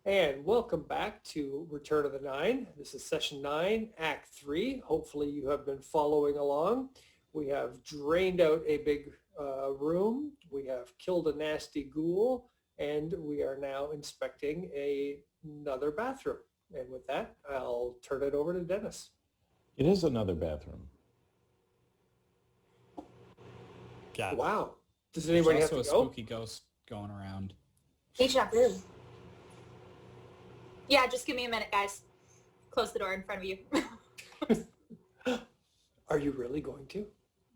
And welcome back to Return of the Nine. This is session 9, Act 3. Hopefully you have been following along. We have drained out a big room. We have killed a nasty ghoul. And we are now inspecting another bathroom. And with that, I'll turn it over to Dennis. It is another bathroom. Got it. Wow. Does There's anybody have also to a go? spooky ghost going around. Deja vu. Yeah, just give me a minute, guys. Close the door in front of you. Are you really going to?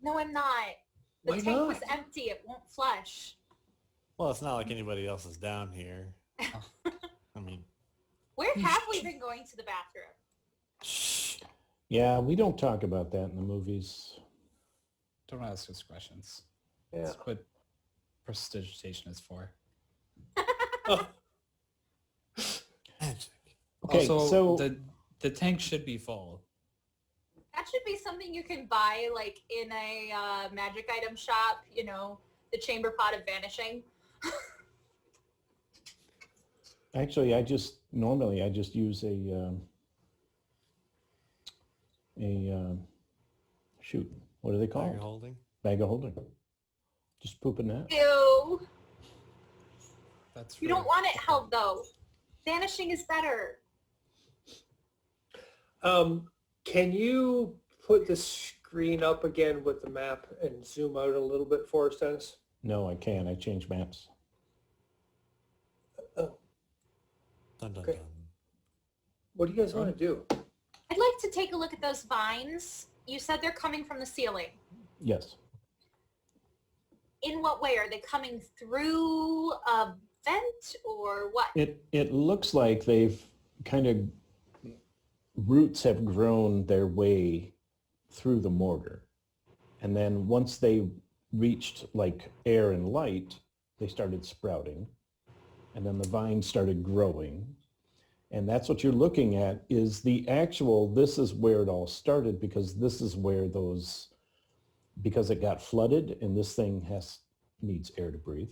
No, I'm not. The Why tank not? was empty. It won't flush. Well, it's not like anybody else is down here. I mean, Where have we been going to the bathroom? shh. Yeah, we don't talk about that in the movies. Don't ask us questions. Yeah. That's what prestidigitation is for. Magic. Okay, also, so the tank should be full. That should be something you can buy, like, in a magic item shop, you know, the chamber pot of vanishing. actually, I just use shoot, what are they Bag called? of holding. Bag of holding. Just poop in that. Ew. That's You don't want it held, though. Vanishing is better. Can you put the screen up again with the map and zoom out a little bit for us, Dennis? No, I can't. I change maps. Oh, Dun, dun, Okay. dun. what do you guys want to do? I'd like to take a look at those vines. You said they're coming from the ceiling. Yes. In what way? Are they coming through a vent or what? It looks like they've kind of roots have grown their way through the mortar. And then once they reached like air and light, they started sprouting. And then the vines started growing. And that's what you're looking at is the actual, this is where it all started because this is where because it got flooded and this thing needs air to breathe.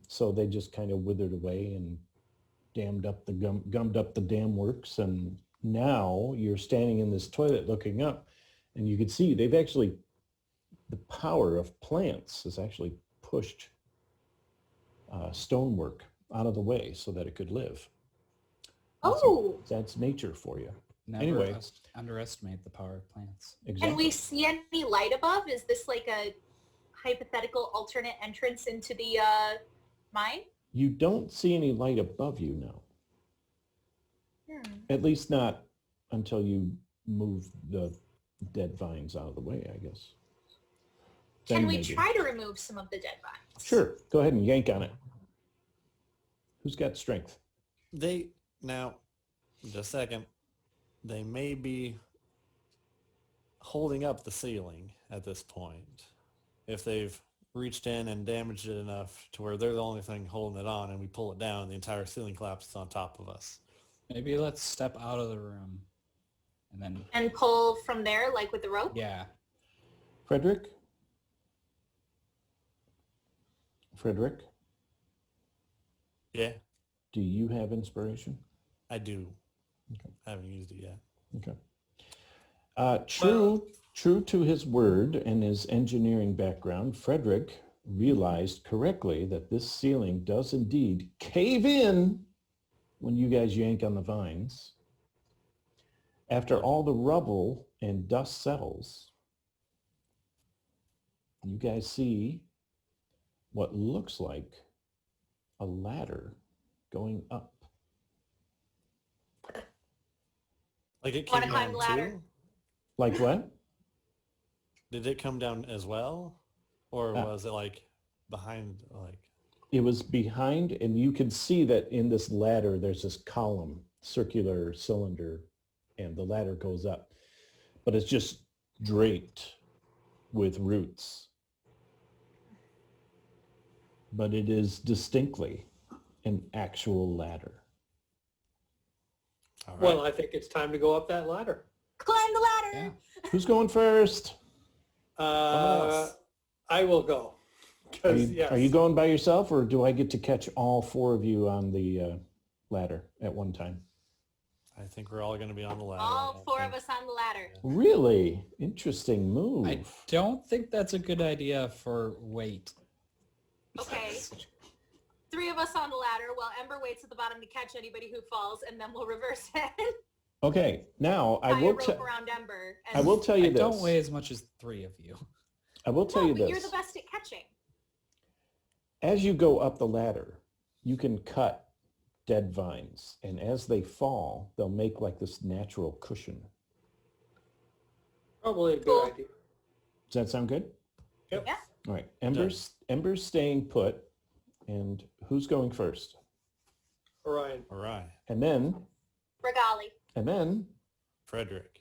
So they just kind of withered away and gummed up the dam works. And now you're standing in this toilet looking up and you can see the power of plants has actually pushed stonework out of the way so that it could live. Oh, That's nature for you. Never Anyway. underestimate the power of plants. Exactly. can we see any light above? Is this like a hypothetical alternate entrance into the mine? You don't see any light above you now. At least not until you move the dead vines out of the way, I guess. Can Then we maybe. try to remove some of the dead vines? Sure. Go ahead and yank on it. Who's got strength? Now, just a second. They may be holding up the ceiling at this point. If they've reached in and damaged it enough to where they're the only thing holding it on and we pull it down, the entire ceiling collapses on top of us. Maybe let's step out of the room. And then, And pull from there, like with the rope? yeah. Frederick? Frederick, Yeah, do you have inspiration? I do. Okay. I haven't used it yet. Okay. True to his word and his engineering background, Frederick realized correctly that this ceiling does indeed cave in when you guys yank on the vines. After all the rubble and dust settles, you guys see what looks like a ladder going up. Like it Wanna came climb down the ladder? too? Like what? Did it come down as well? Or Uh, was it like behind, like... It was behind, and you can see that in this ladder, there's this column, circular cylinder, and the ladder goes up. But it's just draped with roots. But it is distinctly an actual ladder. All right. Well, I think it's time to go up that ladder. Climb the ladder! Yeah. Who's going first? else. I will go. Are 'Cause, you, yes. are you going by yourself, or do I get to catch all four of you on the ladder at one time. I think we're all going to be on the ladder. I All don't four think- of us on the ladder. Really? Interesting move. I don't think that's a good idea for weight. Okay. 3 of us on the ladder while Ember waits at the bottom to catch anybody who falls, and then we'll reverse it. Okay, now Tie I will a rope around Ember. And I will tell you I this. don't weigh as much as 3 of you. I will tell No, you but this. you're the best at catching. As you go up the ladder, you can cut dead vines, and as they fall, they'll make like this natural cushion. Probably a good Cool. idea. Does that sound good? Yep. Yeah. All right, Ember's staying put, and who's going first? Orion. All right. And then Regali. Frederick.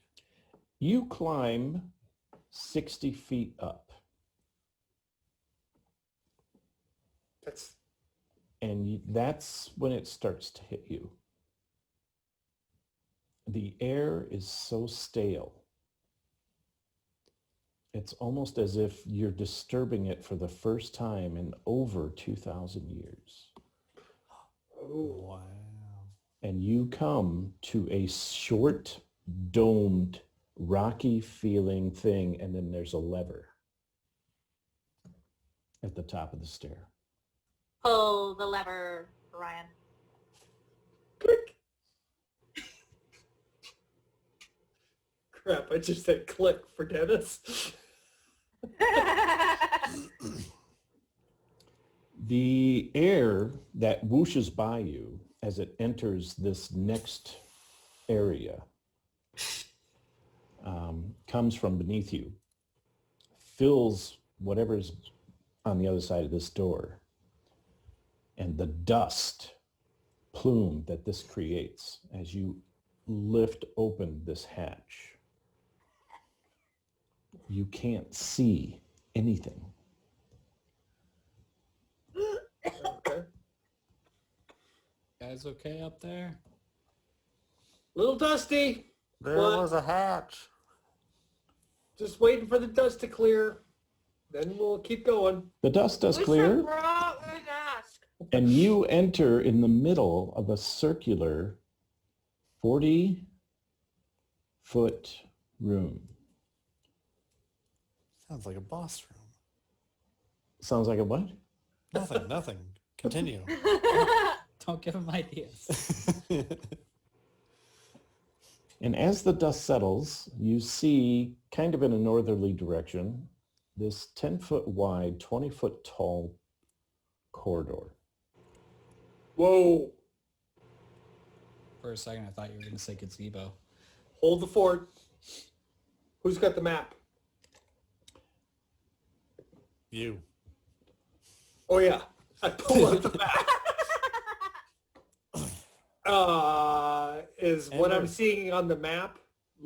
you climb 60 feet up, That's and that's when it starts to hit you. The air is so stale. It's almost as if you're disturbing it for the first time in over 2,000 years. Wow. And you come to a short, domed, rocky feeling thing, and then there's a lever at the top of the stair. Pull the lever, Orion. click. Crap, I just said click for Dennis. The air that whooshes by you as it enters this next area comes from beneath you, fills whatever's on the other side of this door, and the dust plume that this creates as you lift open this hatch. You can't see anything. Okay. Guys okay up there? Little dusty. There What? was a hatch. Just waiting for the dust to clear. Then we'll keep going. The dust does We clear, should roll and ask. and you enter in the middle of a circular 40-foot room. Sounds like a boss room. Sounds like a what? Nothing. Continue. Don't give him ideas. And as the dust settles, you see, kind of in a northerly direction, this 10-foot wide, 20-foot tall corridor. Whoa. For a second, I thought you were going to say gazebo. Hold the fort. Who's got the map? You. Oh yeah. I pull out the map. Is what I'm Ember. seeing on the map.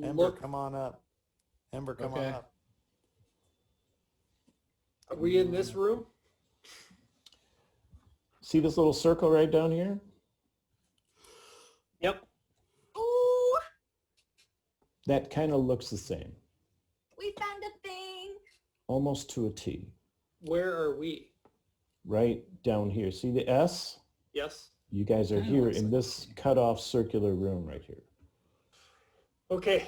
Ember, Look, come on up. Ember, come Okay. on up. are we in this room? See this little circle right down here? Yep. Ooh, That kind of looks the same, we found a thing. almost to a T. Where are we? Right down here. See the S? Yes. You guys are Kinda here looks in like this cut off circular room right here. Okay.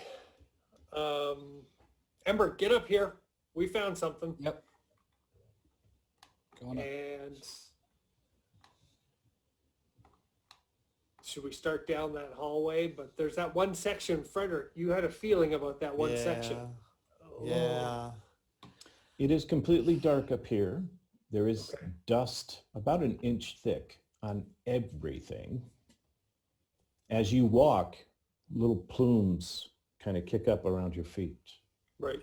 Ember, get up here. We found something. Yep. Going up. And should we start down that hallway? But there's that one section, Frederick, you had a feeling about that one section. Yeah. It is completely dark up here. There is Okay. dust about an inch thick on everything. As you walk, little plumes kind of kick up around your feet. Right.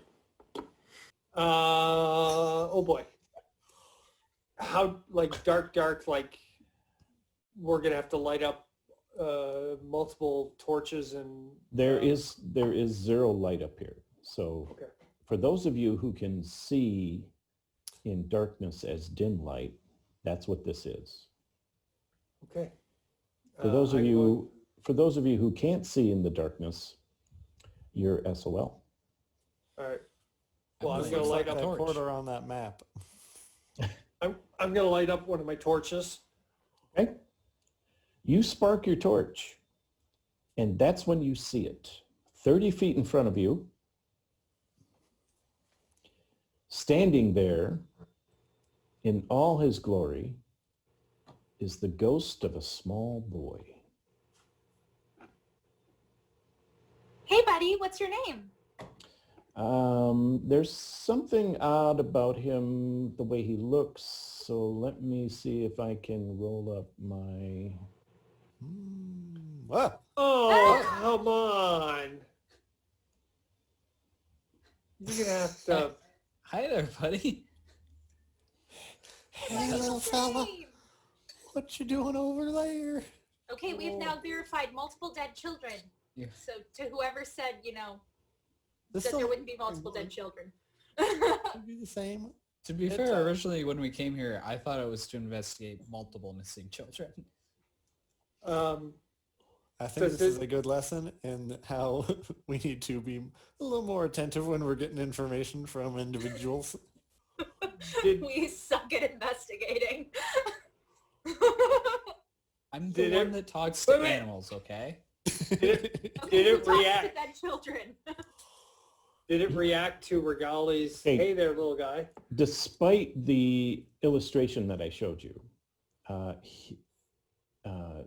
Oh boy. How, like dark, like we're going to have to light up multiple torches and... There is zero light up here. So Okay. for those of you who can see in darkness as dim light, that's what this is. Okay. For those of I'm you who can't see in the darkness, you're SOL. All right. Well, I'm Looks going to light Like up that torch. corridor on that map. I'm going to light up one of my torches. Okay. You spark your torch, and that's when you see it. 30 feet in front of you, standing there in all his glory, is the ghost of a small boy. Hey, buddy, what's your name? There's something odd about him, the way he looks. So let me see if I can roll up my... Ah, Oh, come on. You're going to have to... Hi there, buddy. hey, little What's your fella, name? what you doing over there? Okay, we've now verified multiple dead children. Yeah. So to whoever said, This that there will wouldn't be multiple dead children. be the same. To be It's, fair, originally when we came here, I thought it was to investigate multiple missing children. I think this is a good lesson in how we need to be a little more attentive when we're getting information from individuals. Did, We suck at investigating. I'm the Did one it- that talks to wait, wait. animals, okay? Okay, Did who it talks to react? dead children? Did it react to Regali's, Hey. hey there, little guy? Despite the illustration that I showed you,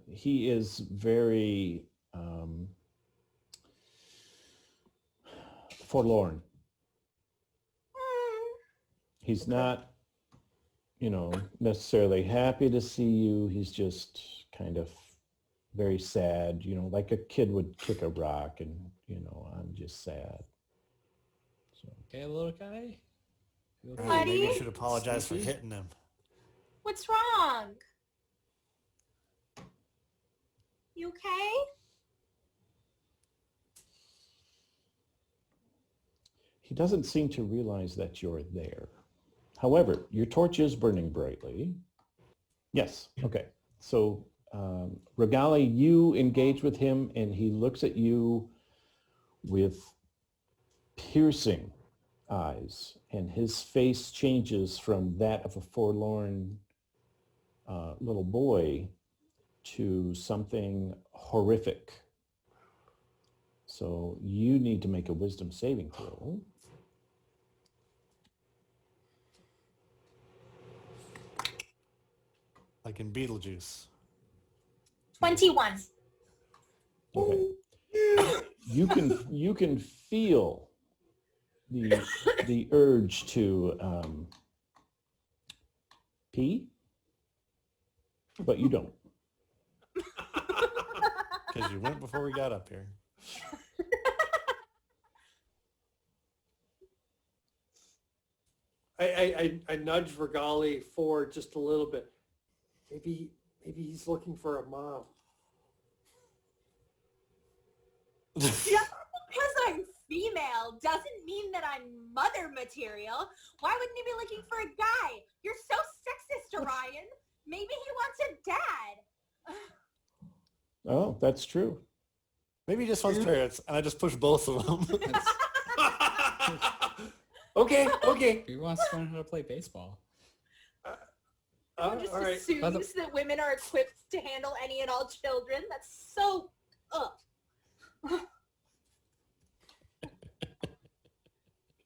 he is very forlorn. He's not, necessarily happy to see you. He's just kind of very sad, like a kid would kick a rock and, I'm just sad. So, Okay, little guy? You okay? Buddy? Maybe you should apologize for Sleepy? hitting him. What's wrong? You okay? he doesn't seem to realize that you're there. However, your torch is burning brightly. Yes, okay. So Regali, you engage with him and he looks at you with piercing eyes and his face changes from that of a forlorn little boy to something horrific. So you need to make a wisdom saving throw. Like in Beetlejuice. 21. Okay. You can feel the urge to pee, but you don't. Because you went before we got up here. I nudged Regali forward just a little bit. Maybe he's looking for a mom. Just because I'm female doesn't mean that I'm mother material. Why wouldn't he be looking for a guy? You're so sexist, Orion. Maybe he wants a dad. Oh, that's true. Maybe he just wants parrots, and I just push both of them. Okay. He wants to learn how to play baseball. Just All right. assumes that women are equipped to handle any and all children. That's so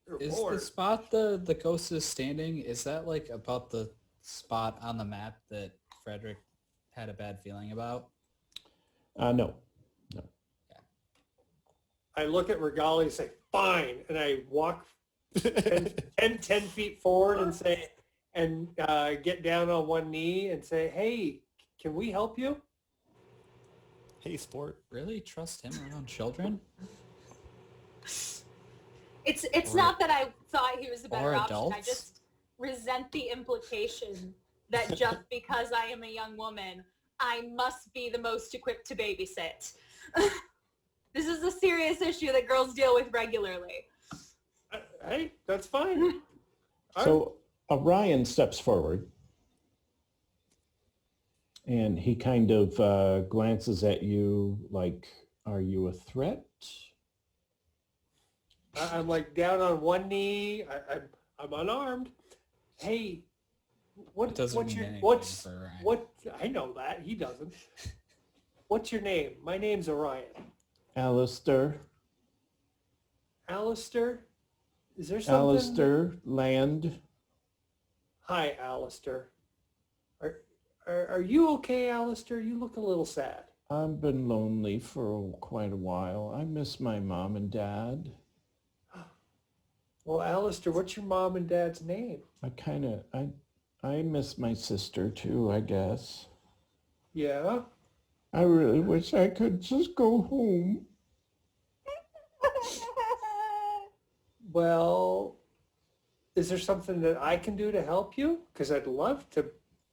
You're Is bored. the spot the ghost is standing, is that like about the spot on the map that Frederick had a bad feeling about? No. I look at Regali and say, fine. And I walk 10 feet forward and say, and get down on one knee and say, hey, can we help you? Hey, sport. Really trust him around children? It's Or- not that I thought he was a better or option. I adults? just resent the implication that just because I am a young woman, I must be the most equipped to babysit. This is a serious issue that girls deal with regularly. Hey, that's fine. So Orion steps forward and he kind of glances at you like, are you a threat? I'm like down on one knee. I'm unarmed. Hey, It doesn't what's mean your anything what's for Orion. what? I know that he doesn't. What's your name? My name's Orion. Alistair. Alistair? Is there something? Alistair Land. Hi, Alistair. Are you okay, Alistair? You look a little sad. I've been lonely for quite a while. I miss my mom and dad. Well, Alistair, what's your mom and dad's name? I miss my sister too, I guess. Yeah? I really wish I could just go home. Well, is there something that I can do to help you? Because I'd love to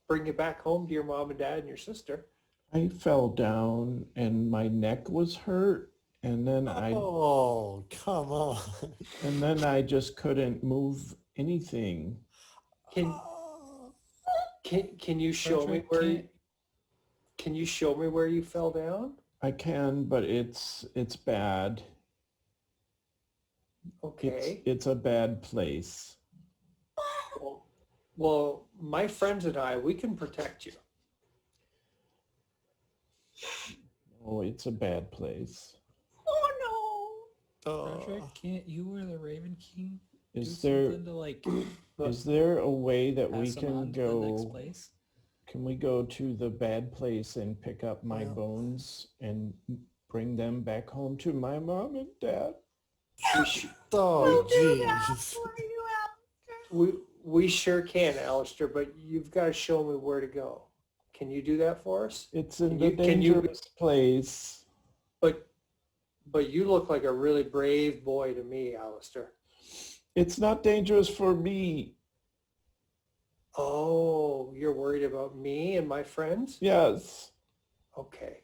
bring you back home to your mom and dad and your sister. I fell down and my neck was hurt and then Oh, come on. I just couldn't move anything. Can you show me Frederick, where can you show me where you fell down? I can, but it's bad. Okay. It's a bad place. Well, my friends and I, we can protect you. Oh, it's a bad place. Oh Frederick, can't you or the Raven King Is do there something to like is there a way that we pass them can on to the next go? place? Can we go to the bad place and pick up my Well- bones and bring them back home to my mom and dad? We, sh- Oh, do that jeez. for you, Alistair. we sure can, Alistair, but you've got to show me where to go. Can you do that for us? It's in Can the you- dangerous place. But you look like a really brave boy to me, Alistair. It's not dangerous for me. Oh, you're worried about me and my friends? Yes. Okay.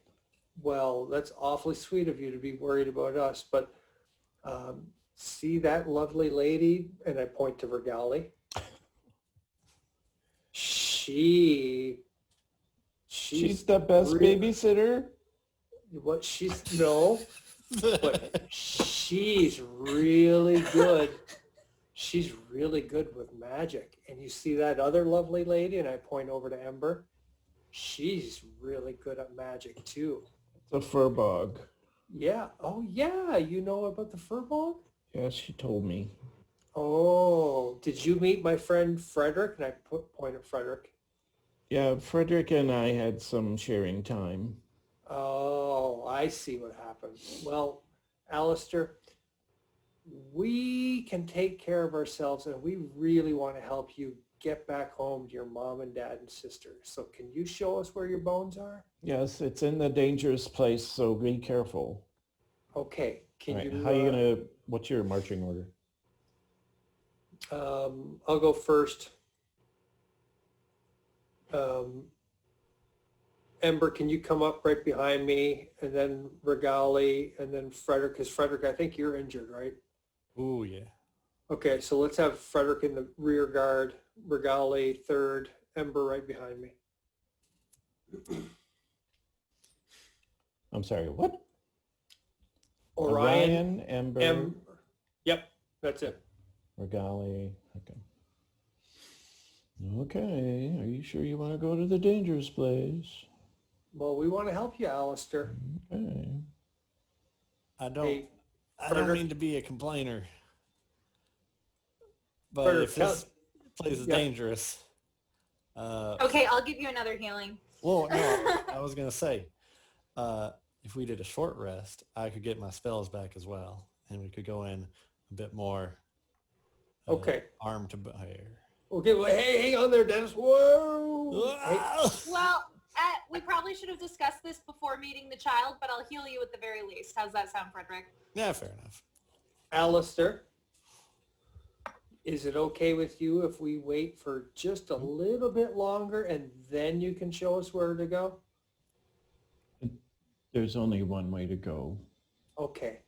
Well, that's awfully sweet of you to be worried about us, but see that lovely lady? And I point to Vergali. She's the best real- babysitter. what she's no, but she's really good. She's really good with magic. And you see that other lovely lady, and I point over to Ember. She's really good at magic too. The furbog. Yeah. Oh yeah. You know about the furball? Yeah, she told me. Oh, did you meet my friend Frederick? And I point at Frederick. Yeah, Frederick and I had some sharing time. Oh, I see what happened. Well, Alistair, we can take care of ourselves and we really want to help you get back home to your mom and dad and sister. So can you show us where your bones are? Yes, it's in the dangerous place, so be careful. Okay. Can All right, you? how you gonna? What's your marching order? I'll go first. Ember, can you come up right behind me, and then Regali, and then Frederick? Because Frederick, I think you're injured, right? Ooh, yeah. Okay, so let's have Frederick in the rear guard, Regali third, Ember right behind me. I'm sorry, what? Orion, Ember, Yep, that's it. Regali. Okay. Okay, are you sure you want to go to the dangerous place? Well, we want to help you, Alistair. Okay. I don't Hey, I don't Frederick. mean to be a complainer. But Frederick, if this place is yeah. dangerous, Okay, I'll give you another healing. well, no, I was gonna say, if we did a short rest, I could get my spells back as well, and we could go in a bit more. Okay. Arm to bear. Okay, well, hey, hang on there, Dennis. Whoa. Hey, Well, we probably should have discussed this before meeting the child, but I'll heal you at the very least. How's that sound, Frederick? Yeah, fair enough. Alistair, is it okay with you if we wait for just a little bit longer and then you can show us where to go? There's only one way to go. Okay.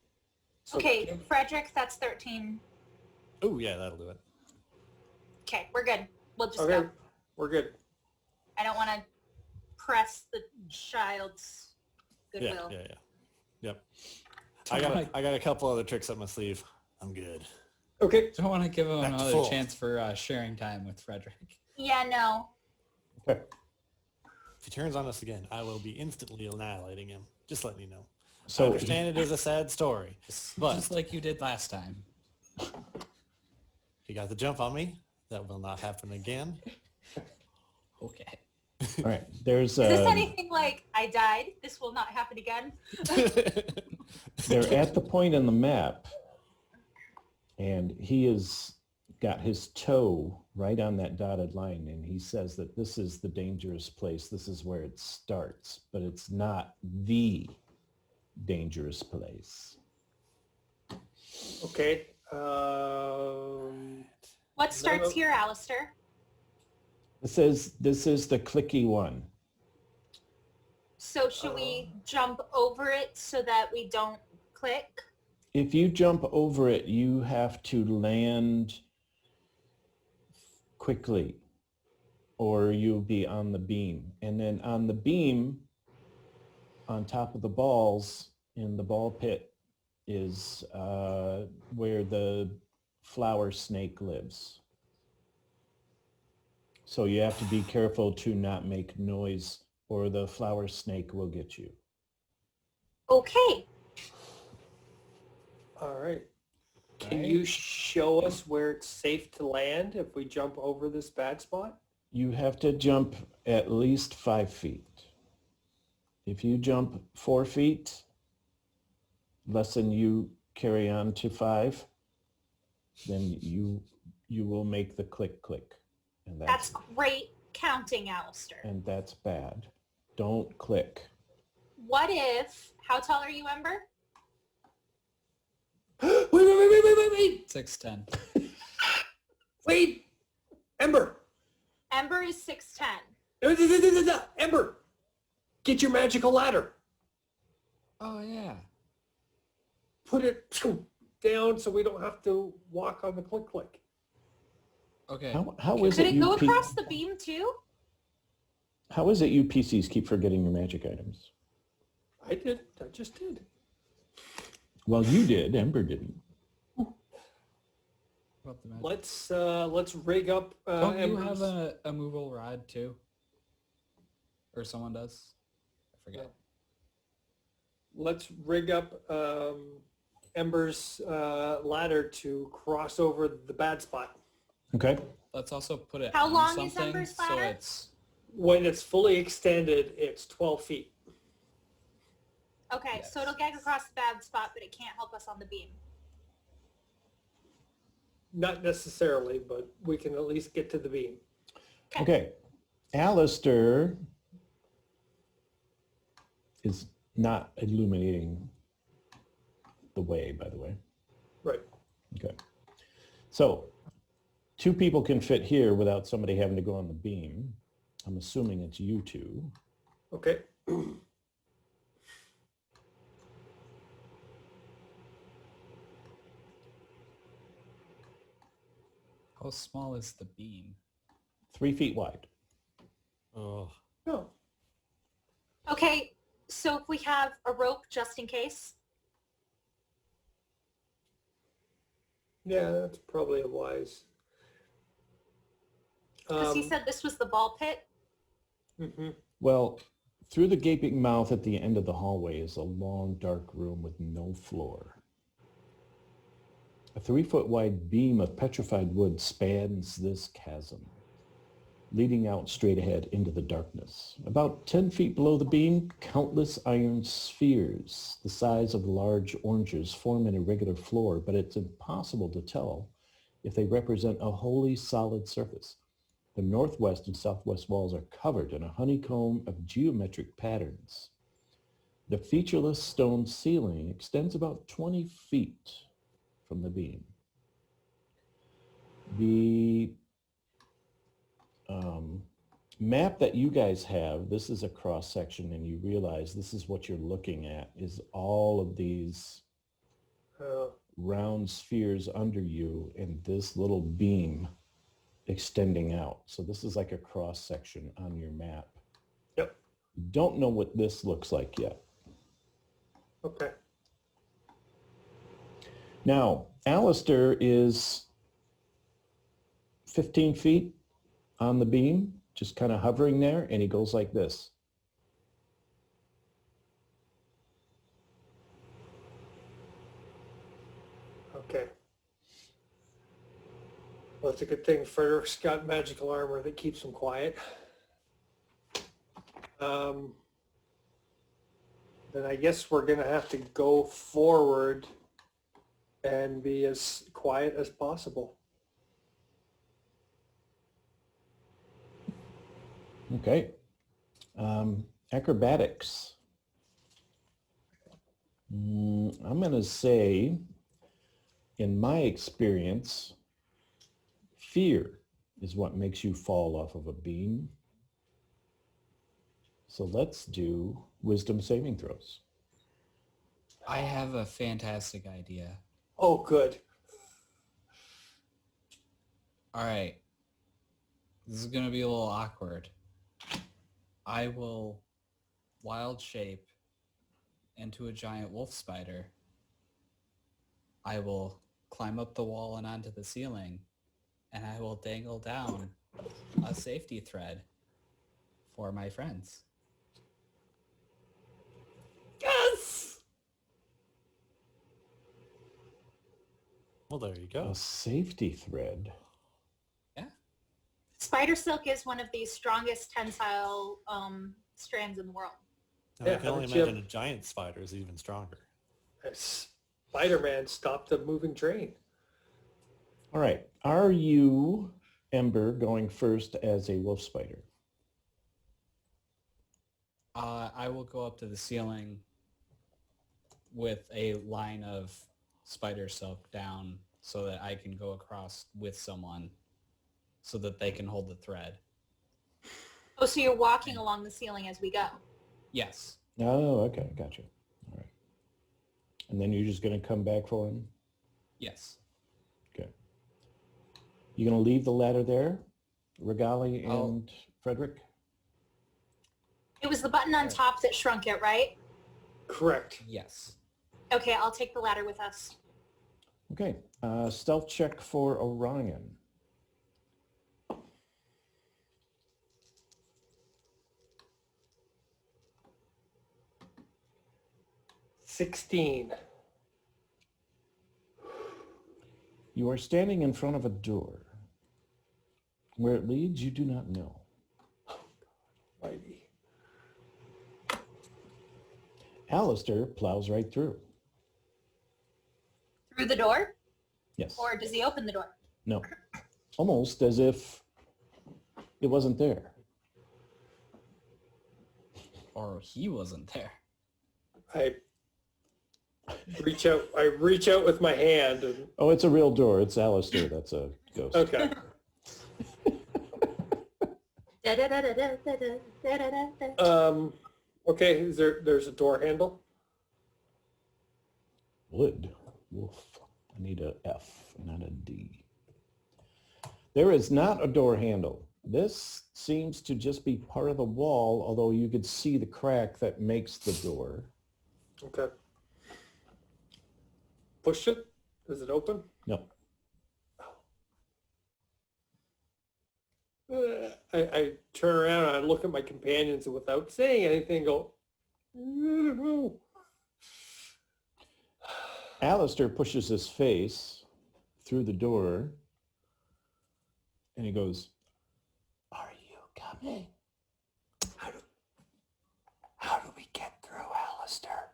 So Okay, Frederick, that's 13. Oh, yeah, that'll do it. Okay, we're good. We'll just Okay, go. we're good. I don't want to press the child's Yeah, goodwill. yeah, yeah. Yep. I got a couple other tricks up my sleeve. I'm good. Okay. Don't want to give him Back to another full. chance for sharing time with Frederick. Yeah, no. Okay. If he turns on us again, I will be instantly annihilating him. Just letting you know. I So understand it is a sad story, but Just like you did last time. he got the jump on me. That will not happen again. Okay. all right, there's Is this anything like I died? This will not happen again. they're at the point in the map, and he has got his toe right on that dotted line, and he says that this is the dangerous place. This is where it starts, but it's not the dangerous place. Okay. What starts No. here, Alistair? This is the clicky one. So should we jump over it so that we don't click? If you jump over it, you have to land quickly, or you'll be on the beam. And then on the beam, on top of the balls in the ball pit is where the flower snake lives. So you have to be careful to not make noise, or the flower snake will get you. Okay. All right. Can Right. you show us where it's safe to land if we jump over this bad spot? You have to jump at least 5 feet. If you jump 4 feet, less than you carry on to 5, then you will make the click click. And That's great counting, Alistair. and that's bad. Don't click. What if, how tall are you, Ember? Wait. 6'10". Wait. Ember. Ember is 6'10". Ember. Get your magical ladder. Oh yeah. Put it down so we don't have to walk on the click click. Okay. How is Could it it you go P- across the beam too? how is it you PCs keep forgetting your magic items? I just did. Well, you did. Ember didn't. About the magic. Let's rig up Don't you Ember's. have a movable rod too? Or someone does? I forget. Let's rig up Ember's ladder to cross over the bad spot. Okay. Let's also put it How on long is something Ember's so ladder? it's When it's fully extended, it's 12 feet. Okay, Yes. so it'll get across the bad spot, but it can't help us on the beam. Not necessarily, but we can at least get to the beam. Okay. Alistair is not illuminating the way, by the way. Right. Okay. So 2 people can fit here without somebody having to go on the beam. I'm assuming it's you 2. Okay. how small is the beam? 3 feet wide. Oh, No. Okay, so if we have a rope just in case, Yeah, that's probably a wise. because he said this was the ball pit. Mhm. Well, through the gaping mouth at the end of the hallway is a long, dark room with no floor. A 3-foot wide beam of petrified wood spans this chasm, leading out straight ahead into the darkness. About 10 feet below the beam, countless iron spheres, the size of large oranges, form an irregular floor, but it's impossible to tell if they represent a wholly solid surface. The northwest and southwest walls are covered in a honeycomb of geometric patterns. The featureless stone ceiling extends about 20 feet from the beam. The map that you guys have, this is a cross section, and you realize this is what you're looking at, is all of these round spheres under you and this little beam extending out. So this is like a cross section on your map. Yep. Don't know what this looks like yet. Okay. Now, Alistair is 15 feet on the beam, just kind of hovering there, and he goes like this. Okay. Well, it's a good thing Frederick's got magical armor that keeps him quiet. Then I guess we're going to have to go forward and be as quiet as possible. Okay. Acrobatics. I'm going to say, in my experience, fear is what makes you fall off of a beam. So let's do wisdom saving throws. I have a fantastic idea. Oh, good. All right. This is going to be a little awkward. I will wild shape into a giant wolf spider. I will climb up the wall and onto the ceiling, and I will dangle down a safety thread for my friends. Yes! Well, there you go. A safety thread. Spider silk is one of the strongest tensile strands in the world. And I Yeah, can only haven't you- imagine a giant spider is even stronger. Spider-Man stopped the moving train. All right. Are you, Ember, going first as a wolf spider? I will go up to the ceiling with a line of spider silk down so that I can go across with someone so that they can hold the thread. Oh, so you're walking along the ceiling as we go. Yes. Oh, okay. Gotcha. All right. And then you're just going to come back for him? Yes. Okay. You going to leave the ladder there, Regali and Frederick? It was the button on top that shrunk it, right? Correct. Yes. Okay, I'll take the ladder with us. Okay. Stealth check for Orion. 16. You are standing in front of a door. Where it leads, you do not know. Mighty. Alistair plows right through. Through the door? Yes. Or does he open the door? No. Almost as if it wasn't there. Or he wasn't there. I reach out with my hand and Oh, it's a real door. It's Alistair. That's a ghost. okay. Okay, there's a door handle? Wood. Wolf. I need a F, not a D. There is not a door handle. This seems to just be part of the wall, although you could see the crack that makes the door. Okay. Push it? Does it open? No. I turn around and I look at my companions and without saying anything go, "No." Alistair pushes his face through the door and he goes, "Are you coming?" How do we get through, Alistair?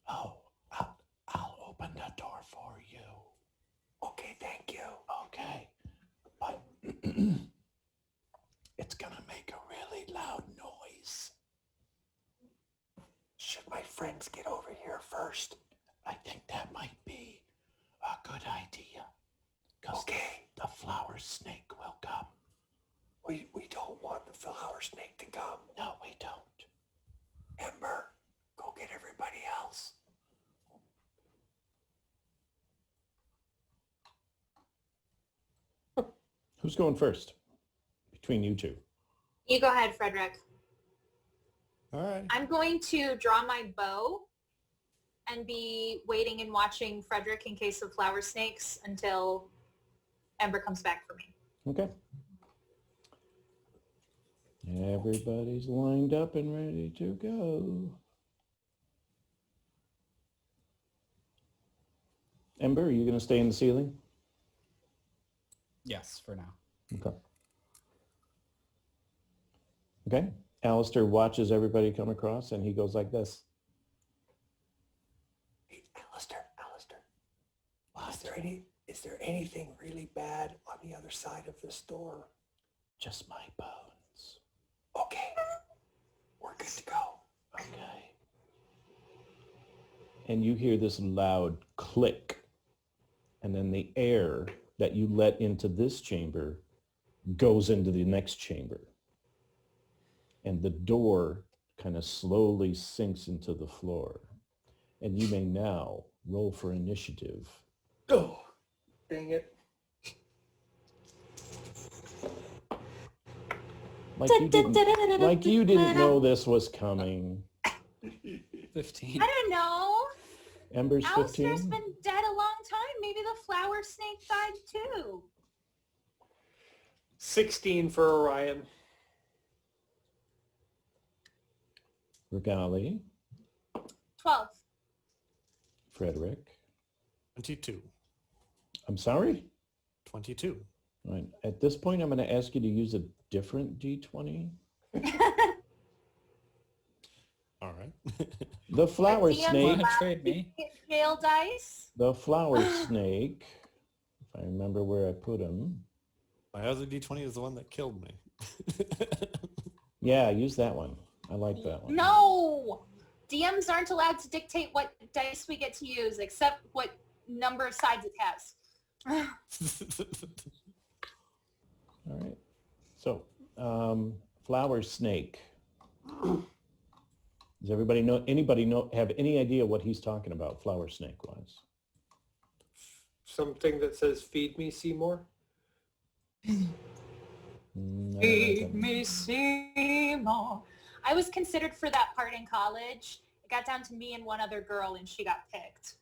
Oh, I'll open the door for you. Okay, thank you. Okay, but it's gonna make a really loud noise. Should my friends get over here first? I think that might be a good idea. Because the flower snake will come. We don't want the flower snake to come. No, we don't. Ember, go get everybody else. Who's going first? Between you two. You go ahead, Frederick. All right. I'm going to draw my bow and be waiting and watching Frederick in case of flower snakes until Ember comes back for me. Okay. Everybody's lined up and ready to go. Ember, are you going to stay in the ceiling? Yes, for now. Okay. Okay. Alistair watches everybody come across and he goes like this. Hey, Alistair. Is there anything really bad on the other side of this door? Just my bones. Okay. We're good to go. Okay. And you hear this loud click. And then the air that you let into this chamber goes into the next chamber. And the door kind of slowly sinks into the floor. And you may now roll for initiative. Oh, dang it. Like you didn't know this was coming. 15. I don't know. Ember's Alistair's 15? been dead a long time. Maybe the flower snake died too. 16 for Orion. Regali, 12. Frederick. 22. I'm sorry? 22. All right. At this point, I'm going to ask you to use a different D20. All right. The flower DM snake. Wanna trade me? Jail dice. The flower snake. If I remember where I put him. My other D20 is the one that killed me. Yeah, use that one. I like that one. No! DMs aren't allowed to dictate what dice we get to use, except what number of sides it has. All right. So, flower snake. Does anybody have any idea what he's talking about, flower snake wise? Something that says, feed me, Seymour. No, Feed me, Seymour. I was considered for that part in college. It got down to me and one other girl, and she got picked.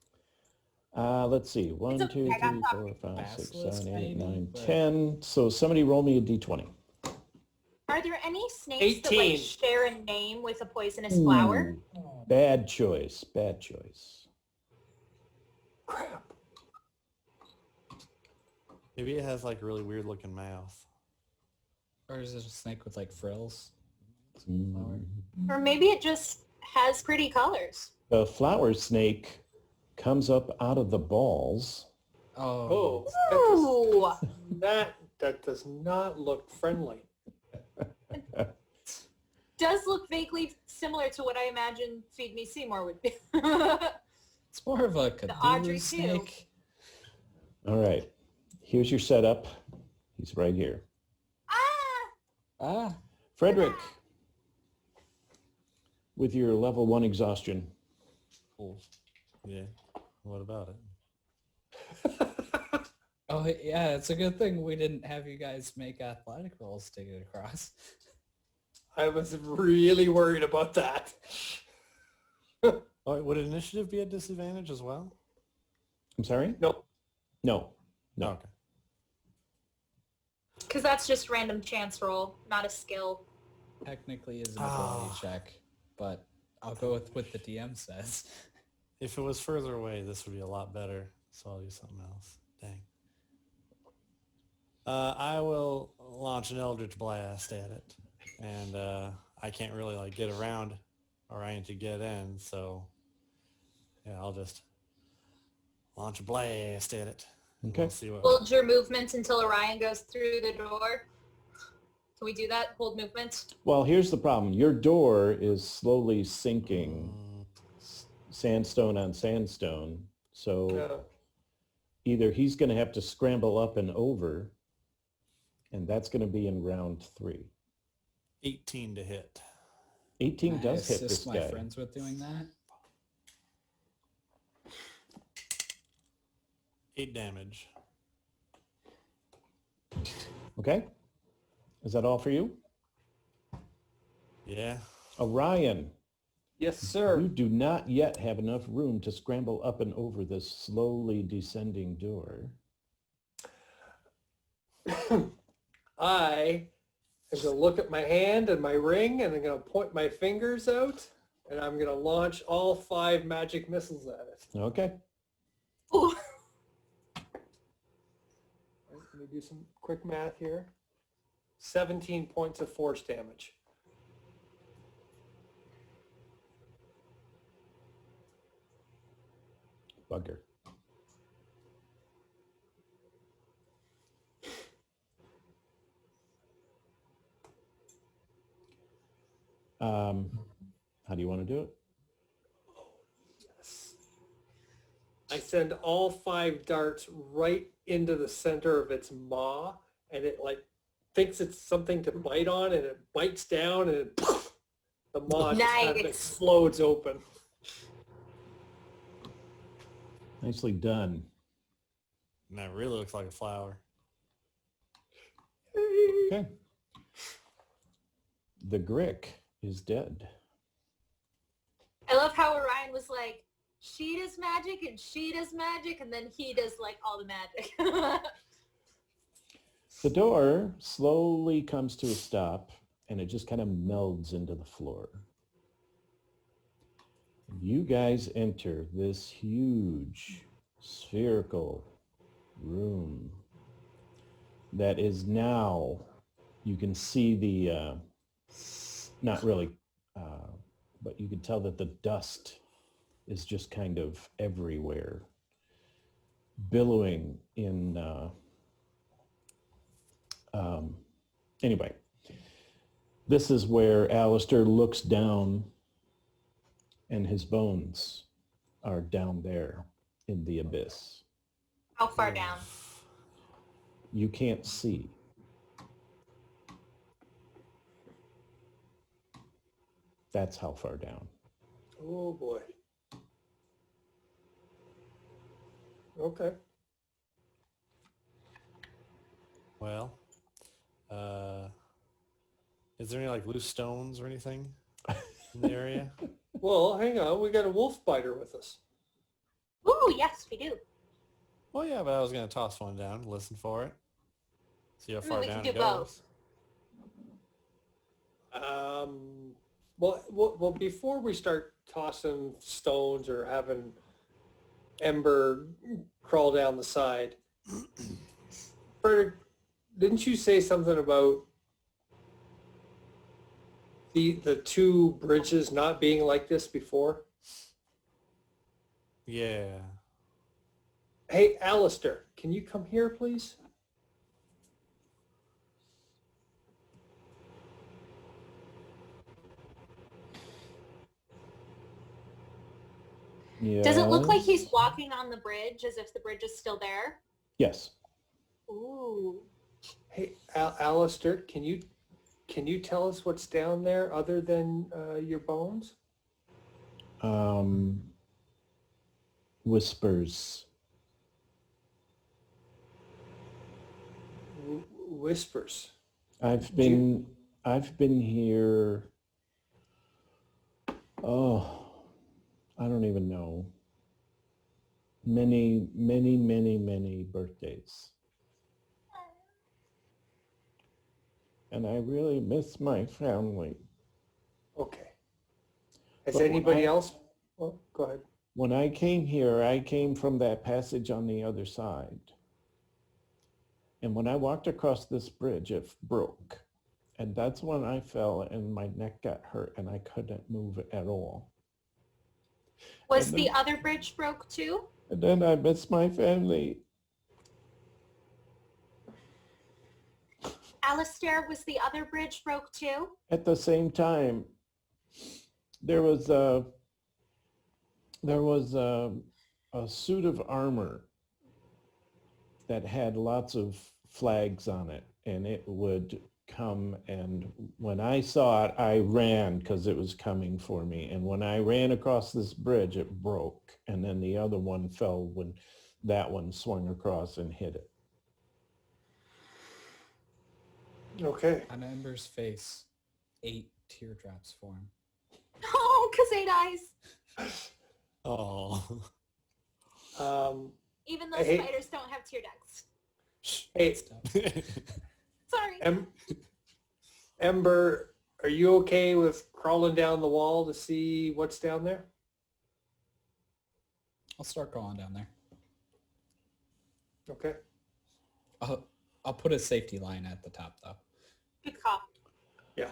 Let's see. 1, It's 2, okay, I got 3, talking. 4, 5, 6, Basilisk 7, 8, maybe, 9, but- 10. So somebody roll me a D20. Are there any snakes that 18. like share a name with a poisonous flower? Ooh, bad choice. Bad choice. Crap. Maybe it has like a really weird looking mouth. Or is it a snake with like frills? Mm. Or maybe it just has pretty colors. The flower snake comes up out of the balls. Oh. Oh, Ooh! that does not look friendly. Does look vaguely similar to what I imagine Feed Me Seymour would be. It's more of a Audrey, Cthulhu too. snake. All right. Here's your setup. He's right here. Ah! Ah. Frederick, with your level 1 exhaustion. Cool. Yeah. What about it? Oh, yeah, it's a good thing we didn't have you guys make athletic rolls to get across. I was really worried about that. Oh, would initiative be a disadvantage as well? I'm sorry? Nope. No. No. Okay. Because that's just random chance roll, not a skill. Technically is an ability check, but I'll go with what the DM says. If it was further away, this would be a lot better. So I'll use something else. Dang. I will launch an Eldritch Blast at it. And I can't really like get around Orion to get in, so yeah, I'll just launch a blast at it. Okay. We'll see what. Hold your movement until Orion goes through the door. Can we do that? Hold movement? Well, here's the problem. Your door is slowly sinking, sandstone on sandstone. So No. either he's going to have to scramble up and over, and that's going to be in round 3. 18 to hit. 18 Can I does hit assist this my guy. friends with doing that? 8 damage. Okay. Is that all for you? Yeah. Orion, Yes, you sir. do not yet have enough room to scramble up and over this slowly descending door. I I'm going to look at my hand and my ring, and I'm going to point my fingers out, and I'm going to launch all 5 magic missiles at it. Okay. Ooh. Let me do some quick math here. 17 points of force damage. Bugger. How do you want to do it? Yes. I send all 5 darts right into the center of its maw, and it like thinks it's something to bite on, and it bites down, and it, the maw just kind of Nice. explodes open. Nicely done. And that really looks like a flower. Okay. The Grick is dead. I love how Orion was like, she does magic and she does magic, and then he does like all the magic. The door slowly comes to a stop, and it just kind of melds into the floor. You guys enter this huge spherical room that is now, you can see the, not really, but you can tell that the dust is just kind of everywhere, billowing in, anyway, this is where Alistair looks down, and his bones are down there in the abyss. How far down? You can't see. That's how far down. Oh boy. Okay. Well, is there any like loose stones or anything in the area? Well, hang on. We got a wolf biter with us. Ooh, yes, we do. Well, yeah, but I was going to toss one down, listen for it, see how far we can down do it goes. both. Well, before we start tossing stones or having Ember crawl down the side, Frederick, didn't you say something about the 2 bridges not being like this before? Yeah. Hey, Alistair, can you come here, please? Yeah. Does it look like he's walking on the bridge as if the bridge is still there? Yes. Ooh. Hey, Alistair, can you tell us what's down there other than your bones? Whispers. Whispers. I've been here. Oh, I don't even know. Many, many, many, many birthdays. And I really miss my family. Okay. Has But when anybody I- else? Well, go ahead. When I came here, I came from that passage on the other side. And when I walked across this bridge, it broke. And that's when I fell and my neck got hurt and I couldn't move at all. Was And the then- other bridge broke too? And then I miss my family. Alistair, was the other bridge broke too? At the same time, there was a suit of armor that had lots of flags on it, and it would come, and when I saw it, I ran because it was coming for me. And when I ran across this bridge, it broke, and then the other one fell when that one swung across and hit it. Okay. On Ember's face, 8 teardrops form. Oh, because 8 eyes. Oh. Even though I hate- spiders don't have tear ducts. Hey, Stuff. Sorry. Ember, are you okay with crawling down the wall to see what's down there? I'll start going down there. Okay. I'll put a safety line at the top though. Good call. Yeah.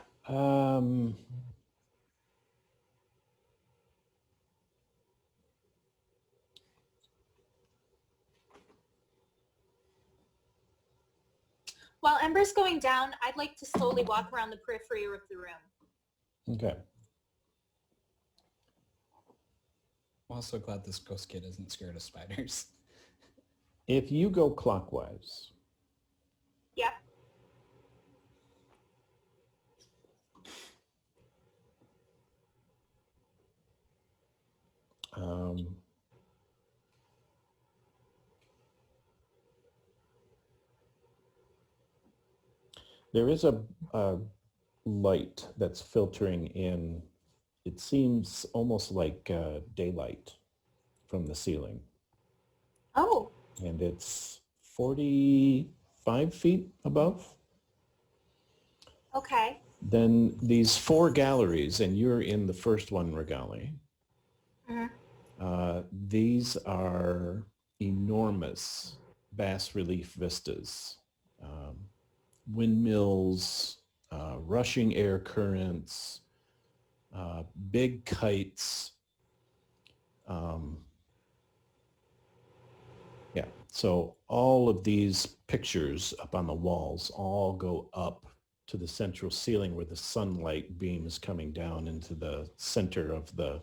While Ember's going down, I'd like to slowly walk around the periphery of the room. Okay. I'm also glad this ghost kid isn't scared of spiders. If you go clockwise, Yep. um, there is a light that's filtering in. It seems almost like daylight from the ceiling. Oh, And it's 45 feet above. okay. Then these 4 galleries, and you're in the first one, Regali. Mhm. These are enormous bas relief vistas. Windmills, rushing air currents, big kites. Yeah, so all of these pictures up on the walls all go up to the central ceiling where the sunlight beam is coming down into the center of the,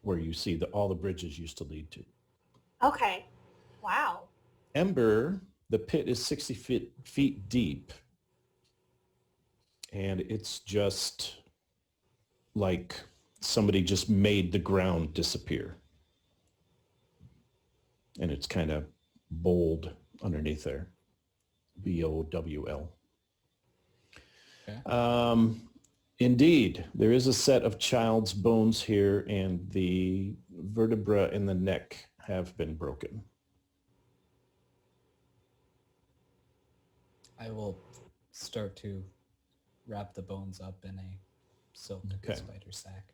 where you see all the bridges used to lead to. Okay. Wow. Ember, the pit is 60 feet deep, and it's just like somebody just made the ground disappear. And it's kind of bold underneath there, BOWL. Okay. Indeed, there is a set of child's bones here, and the vertebra in the neck have been broken. I will start to wrap the bones up in a silk Okay. spider sack.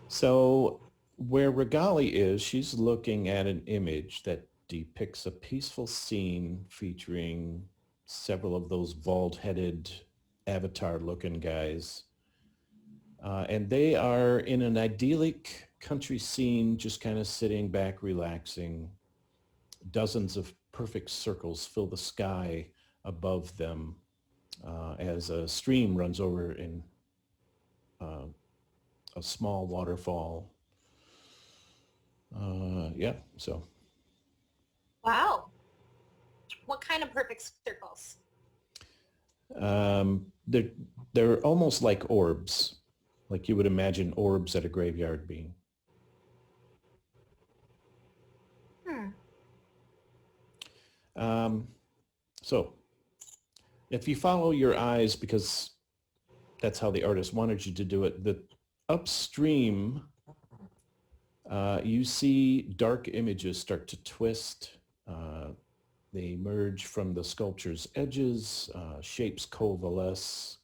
So where Regali is, she's looking at an image that depicts a peaceful scene featuring several of those bald-headed avatar-looking guys. And they are in an idyllic country scene, just kind of sitting back, relaxing. Dozens of perfect circles fill the sky above them as a stream runs over in a small waterfall. Yeah, so. Wow. What kind of perfect circles? They're almost like orbs, like you would imagine orbs at a graveyard being. So if you follow your eyes, because that's how the artist wanted you to do it, the upstream, you see dark images start to twist. They emerge from the sculpture's edges, shapes coalesce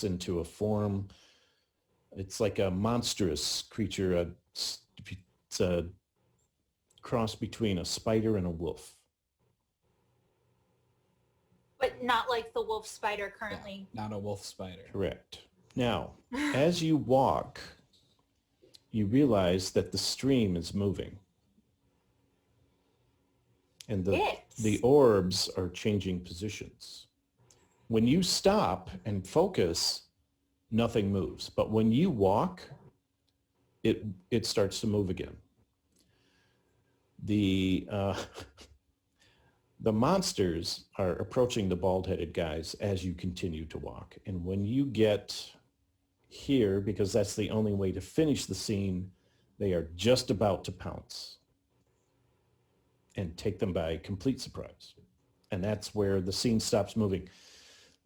into a form. It's like a monstrous creature. It's a cross between a spider and a wolf. But not like the wolf spider currently. Yeah, not a wolf spider. Correct. Now, as you walk, you realize that the stream is moving. And the orbs are changing positions. When you stop and focus, nothing moves. But when you walk, it starts to move again. The monsters are approaching the bald-headed guys as you continue to walk. And when you get here, because that's the only way to finish the scene, they are just about to pounce and take them by complete surprise. And that's where the scene stops moving.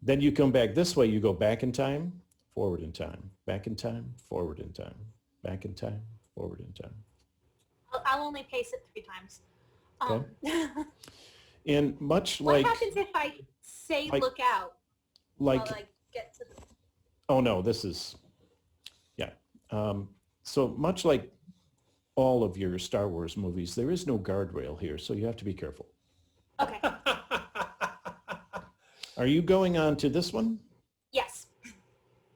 Then you come back this way, you go back in time, forward in time, back in time, forward in time, back in time, forward in time. I'll only pace it 3 times. Okay. And much What like, happens if I say like- look out like, while I get to the... oh no, this is, yeah. So much like all of your Star Wars movies, there is no guardrail here, so you have to be careful. Okay. Are you going on to this one? Yes.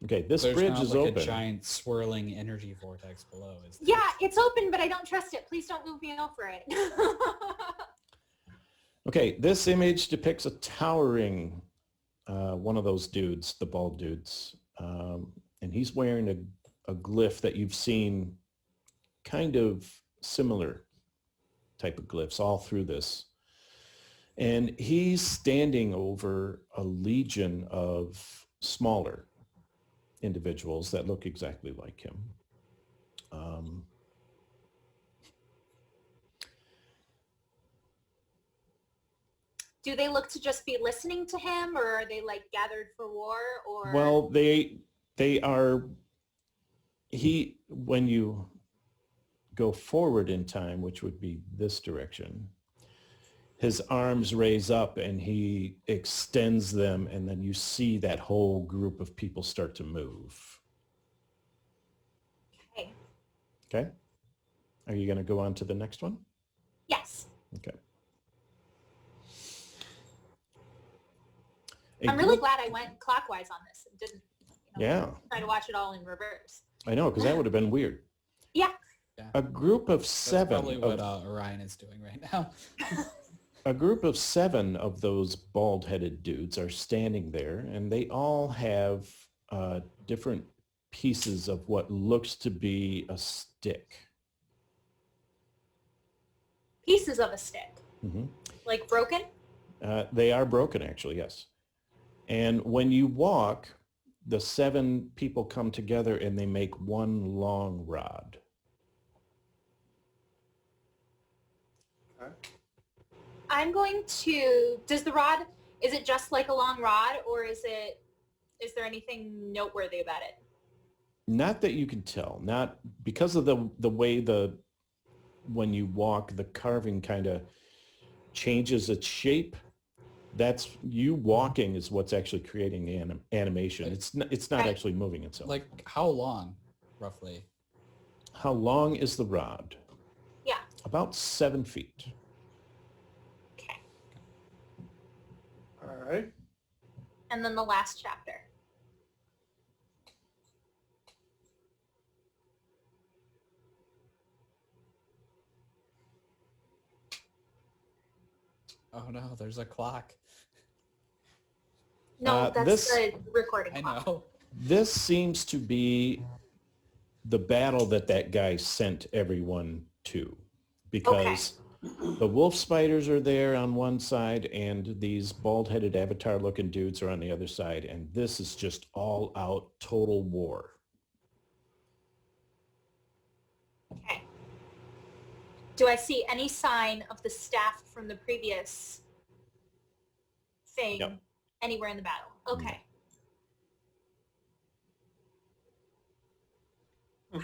Okay, this There's bridge not is like open. a giant swirling energy vortex below. Is there? Yeah, it's open, but I don't trust it. Please don't move me over it. Okay, this image depicts a towering, one of those dudes, the bald dudes. And he's wearing a glyph that you've seen kind of similar type of glyphs all through this. And he's standing over a legion of smaller individuals that look exactly like him. Do they look to just be listening to him, or are they like gathered for war? Or Well, they are, when you go forward in time, which would be this direction, his arms raise up and he extends them, and then you see that whole group of people start to move. Okay. Okay? Are you going to go on to the next one? Yes. Okay. I'm really glad I went clockwise on this and didn't Yeah, try to watch it all in reverse. I know, because that would have been weird. Yeah. A group of That's seven. probably what Orion is doing right now. A group of 7 of those bald-headed dudes are standing there, and they all have different pieces of what looks to be a stick. Pieces of a stick. Mhm. Like broken? They are broken, actually, yes. And when you walk, the 7 people come together and they make one long rod. I'm going to, is it just like a long rod, or is there anything noteworthy about it? Not that you can tell, not because of the way when you walk, the carving kind of changes its shape. That's you walking is what's actually creating the animation. It's not Right. actually moving itself. Like how long, roughly? How long is the rod? Yeah. About 7 feet. Okay. All right. And then the last chapter. Oh no, there's a clock. No, that's this- the recording I clock. know. This seems to be the battle that guy sent everyone to, because the wolf spiders are there on one side and these bald-headed avatar-looking dudes are on the other side, and this is just all-out total war. Okay. Do I see any sign of the staff from the previous thing No. anywhere in the battle? Okay. Wow.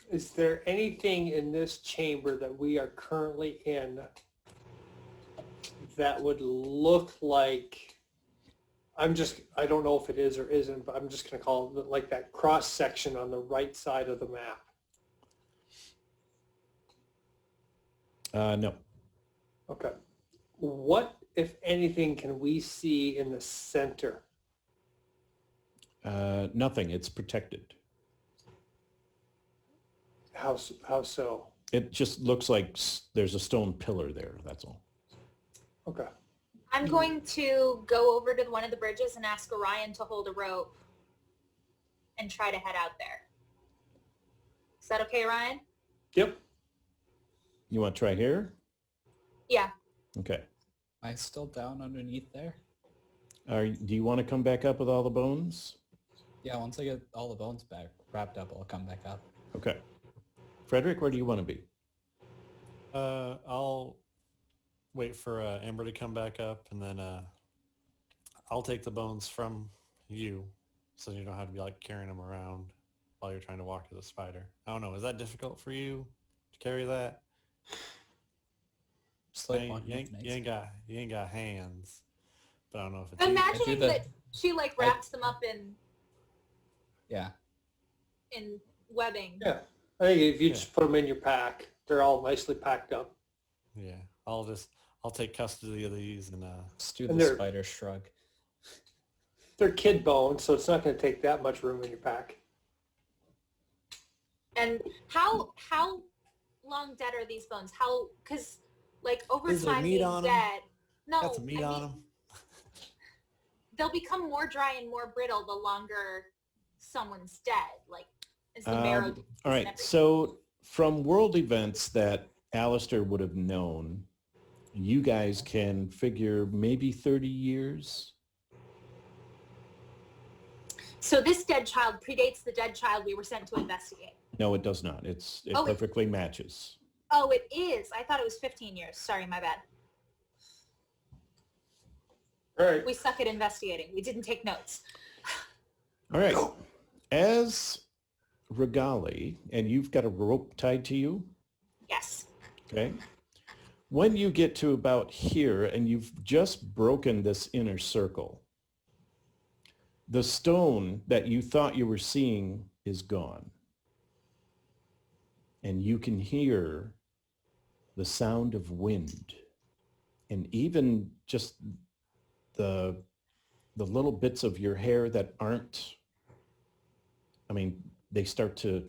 Is there anything in this chamber that we are currently in that would look like, I don't know if it is or isn't, but I'm just going to call it like that cross section on the right side of the map? No. Okay. What, if anything, can we see in the center? Nothing. It's protected. How so? It just looks like there's a stone pillar there. That's all. Okay. I'm going to go over to one of the bridges and ask Orion to hold a rope and try to head out there. Is that okay, Orion? Yep. You want to try here? Yeah. Okay. Am I still down underneath there? Do you want to come back up with all the bones? Yeah, once I get all the bones back wrapped up, I'll come back up. Okay. Frederick, where do you want to be? I'll wait for Amber to come back up, and then I'll take the bones from you, so you don't have to be like carrying them around. while you're trying to walk to the spider. I don't know. Is that difficult for you to carry that? Just like You walking ain't, with an you ain't axe. got you ain't got hands, but I don't know if it's I'm easy. imagining the- that she like wraps them up Yeah. in webbing. Yeah. I think if you Yeah. just put them in your pack, they're all nicely packed up. Yeah, I'll take custody of these and Just do And the they're- spider shrug. They're kid bones, so it's not going to take that much room in your pack. And how long dead are these bones? How, because like over Is there time meat being on 'em? dead. No, got some meat I on mean, them. they'll become more dry and more brittle the longer someone's dead. Like as the marrow. All decays and right. everything. So from world events that Alistair would have known, you guys can figure maybe 30 years. So this dead child predates the dead child we were sent to investigate. No, it does not. It Oh, it- perfectly matches. Oh, it is. I thought it was 15 years. Sorry, my bad. All right. We suck at investigating. We didn't take notes. All right. As Regali, and you've got a rope tied to you, Yes. okay? When you get to about here and you've just broken this inner circle, the stone that you thought you were seeing is gone. And you can hear the sound of wind and even just the little bits of your hair that aren't, I mean, they start to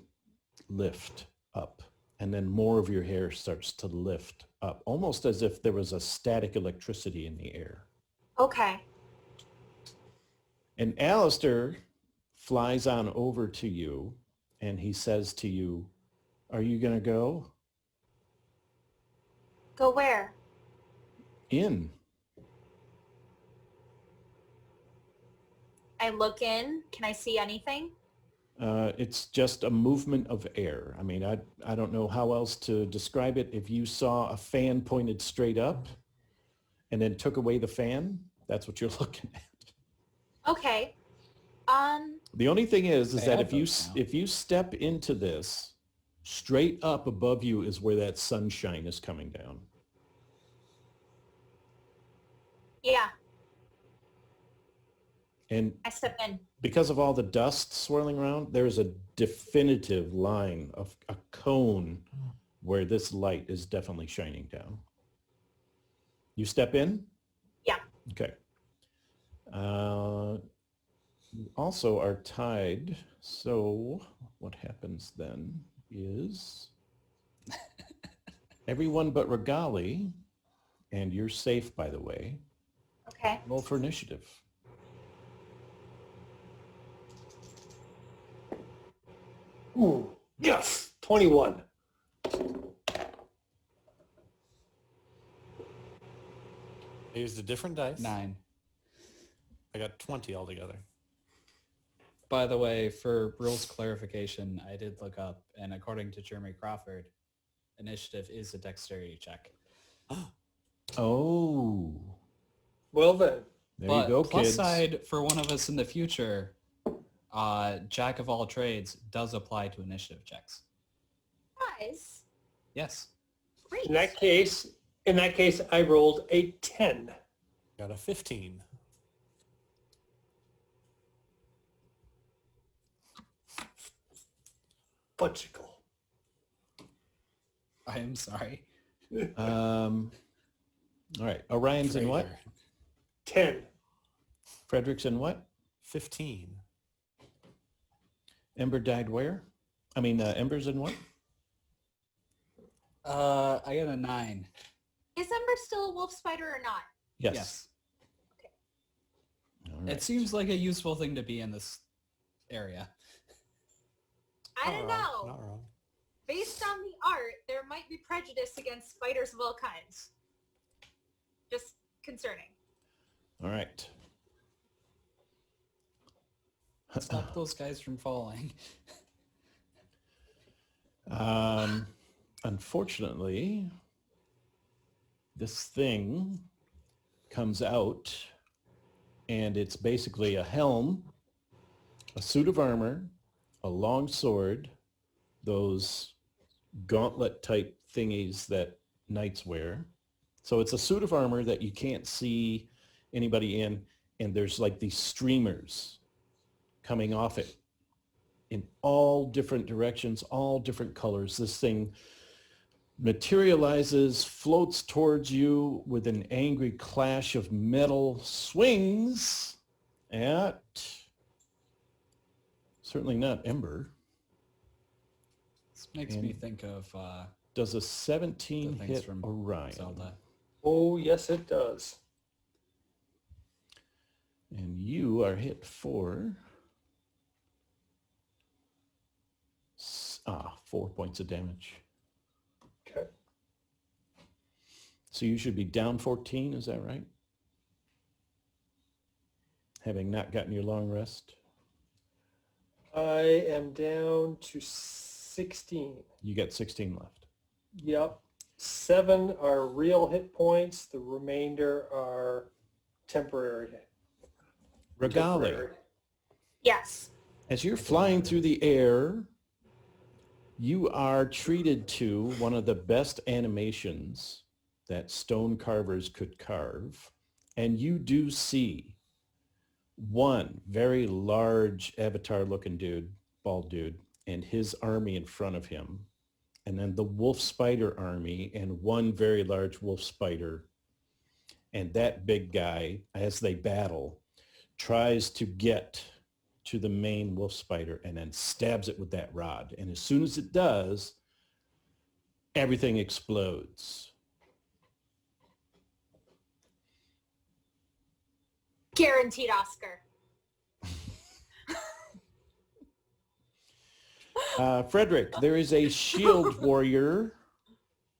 lift up, and then more of your hair starts to lift up, almost as if there was a static electricity in the air. Okay. And Alistair flies on over to you and he says to you, are you going to go Go where? in? I look in. Can I see anything? It's just a movement of air. I mean, I don't know how else to describe it. If you saw a fan pointed straight up and then took away the fan, that's what you're looking at. Okay. The only thing is I that have those now. if you step into this, straight up above you is where that sunshine is coming down. Yeah. And I step in. because of all the dust swirling around, there's a definitive line of a cone where this light is definitely shining down. You step in? Yeah. Okay. You also are tied. So what happens then is everyone but Regali, and you're safe, by the way, Okay. roll for initiative. Ooh, yes. 21. I used a different dice. 9. I got 20 altogether. By the way, for rules clarification, I did look up, and according to Jeremy Crawford, initiative is a dexterity check. Oh, Well then. there But you go, plus kids. side for one of us in the future, Jack of all trades does apply to initiative checks. Guys. Yes. Great. In that case, I rolled a 10. Got a 15. Fudgicle. I am sorry. All right. Orion's in what? Traitor. 10. Frederick's in what? 15. Ember died where? I mean, Ember's in what? I got a 9. Is Ember still a wolf spider or not? Yes. All right. It seems like a useful thing to be in this area. I Not don't wrong, know. Not wrong. Based on the art, there might be prejudice against spiders of all kinds. Just concerning. All right. Stop those guys from falling. Unfortunately, this thing comes out and it's basically a helm, a suit of armor, a long sword, those gauntlet type thingies that knights wear. So it's a suit of armor that you can't see anybody in, and there's like these streamers coming off it in all different directions, all different colors. This thing materializes, floats towards you with an angry clash of metal, swings at certainly not Ember. This makes me And think of does a 17 the things hit from Orion? Zelda. Oh, yes, it does. And you are hit for 4 points of damage. Okay. So you should be down 14, is that right? Having not gotten your long rest. I am down to 16. You got 16 left. Yep. 7 are real hit points. The remainder are temporary. Regali, temporary. Yes. as you're flying through the air, you are treated to one of the best animations that stone carvers could carve. And you do see one very large avatar-looking dude, bald dude, and his army in front of him. And then the wolf spider army and one very large wolf spider. And that big guy, as they battle, tries to get to the main wolf spider and then stabs it with that rod. And as soon as it does, everything explodes. Guaranteed Oscar. Frederick, there is a shield warrior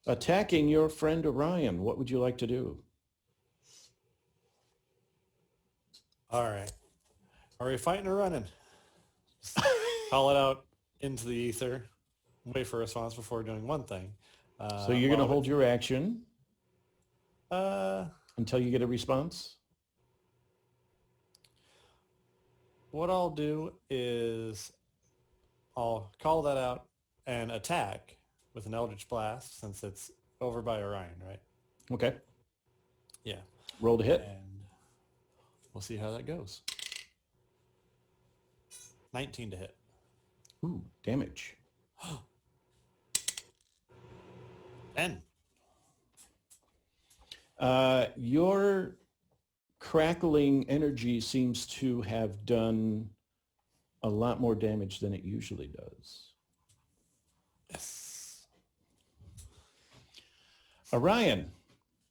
attacking your friend Orion. What would you like to do? All right. Are we fighting or running? Just call it out into the ether. Wait for a response before doing one thing. So you're going to hold your action Uh, until you get a response? what I'll do is I'll call that out and attack with an Eldritch Blast since it's over by Orion, right? Okay. Yeah. Roll to hit. And we'll see how that goes. 19 to hit. Ooh, damage. 10. Your crackling energy seems to have done a lot more damage than it usually does. Yes. Orion,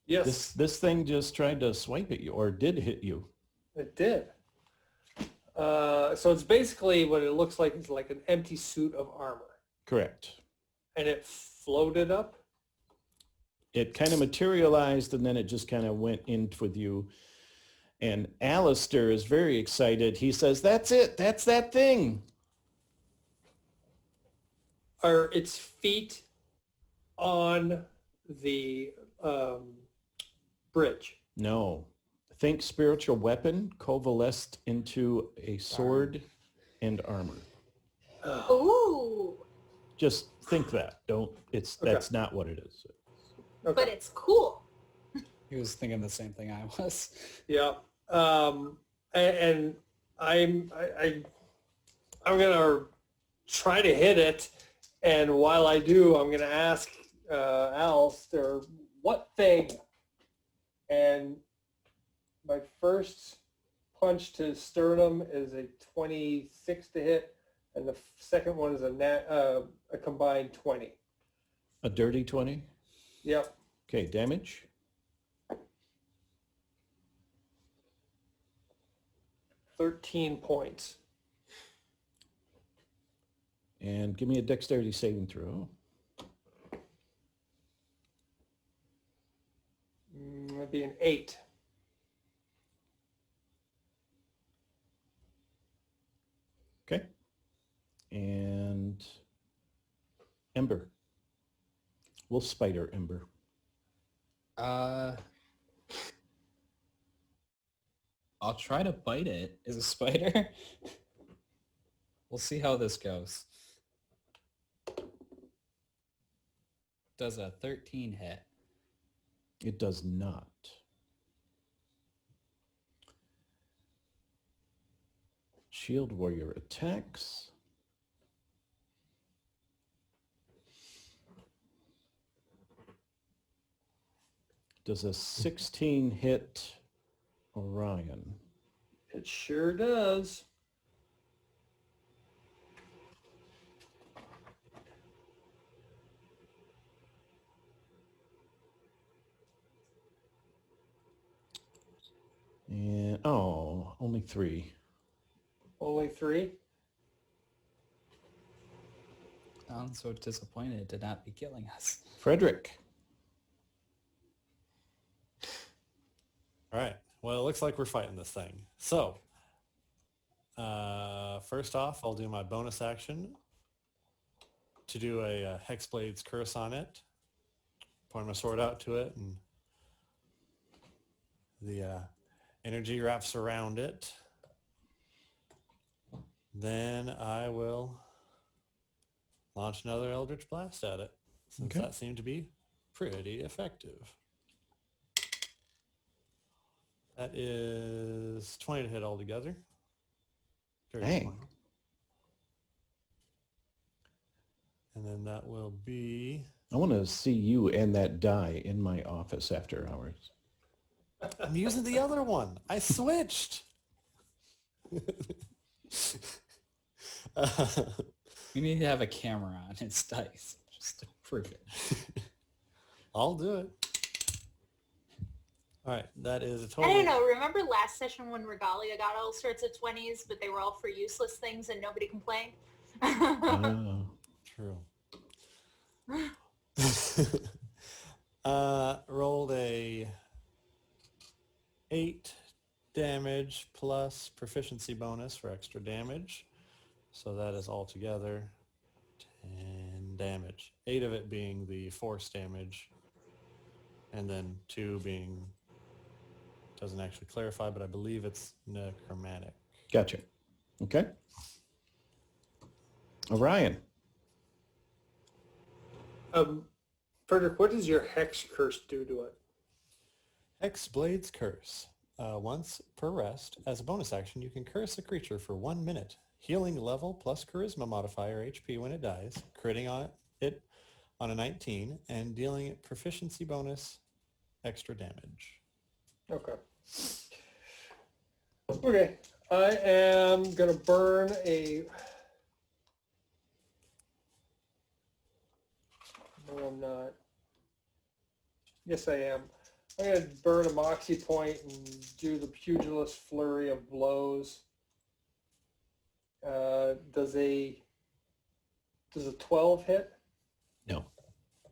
Yes, this thing just tried to swipe at you, or did hit you. it did. So it's basically what it looks like is like an empty suit of armor. Correct. And it floated up. It kind of materialized and then it just kind of went in with you. And Alistair is very excited. He says, "That's it. That's that thing." Are its feet on the bridge? No. Think spiritual weapon coalesced into a sword and armor. Ooh. Just think that. Don't. It's Okay. That's not what it is. Okay. But it's cool. He was thinking the same thing I was. Yeah. And I'm gonna try to hit it, and while I do, I'm gonna ask Alistair what thing. And my first punch to sternum is a 26 to hit, and the second one is a combined 20. A dirty 20. Yep. Okay, damage. 13 points. And give me a dexterity saving throw. That'd be an 8. Okay. And Ember. Wolf spider Ember. I'll try to bite it. Is a spider? We'll see how this goes. Does a 13 hit? It does not. Shield Warrior attacks. Does a 16 hit Orion? It sure does. And only 3. Only 3. I'm so disappointed to not be killing us. Frederick. All right. Well, it looks like we're fighting this thing. So, first off, I'll do my bonus action to do a Hexblade's Curse on it. Point my sword out to it, and the energy wraps around it. Then I will launch another Eldritch Blast at it, since that seemed to be pretty effective. That is 20 to hit altogether. Dang. 20. And then that will be... I want to see you and that die in my office after hours. I'm using the other one. I switched. We need to have a camera on his dice just to prove it. I'll do it. All right, that is a total. I don't know. Remember last session when Regalia got all sorts of 20s, but they were all for useless things and nobody complained? True. Rolled a 8 damage plus proficiency bonus for extra damage. So that is altogether 10 damage. 8 of it being the force damage, and then 2 being, doesn't actually clarify, but I believe it's necromantic. Gotcha. Okay. Orion. Frederick, what does your Hex Curse do to it? Hexblade's Curse. Once per rest, as a bonus action, you can curse a creature for 1 minute. Healing level plus charisma modifier HP when it dies, critting on it on a 19, and dealing it proficiency bonus extra damage. Okay. Okay. I am going to burn a... No, I'm not. Yes, I am. I'm going to burn a Moxie Point and do the Pugilist Flurry of Blows. Does a 12 hit? No.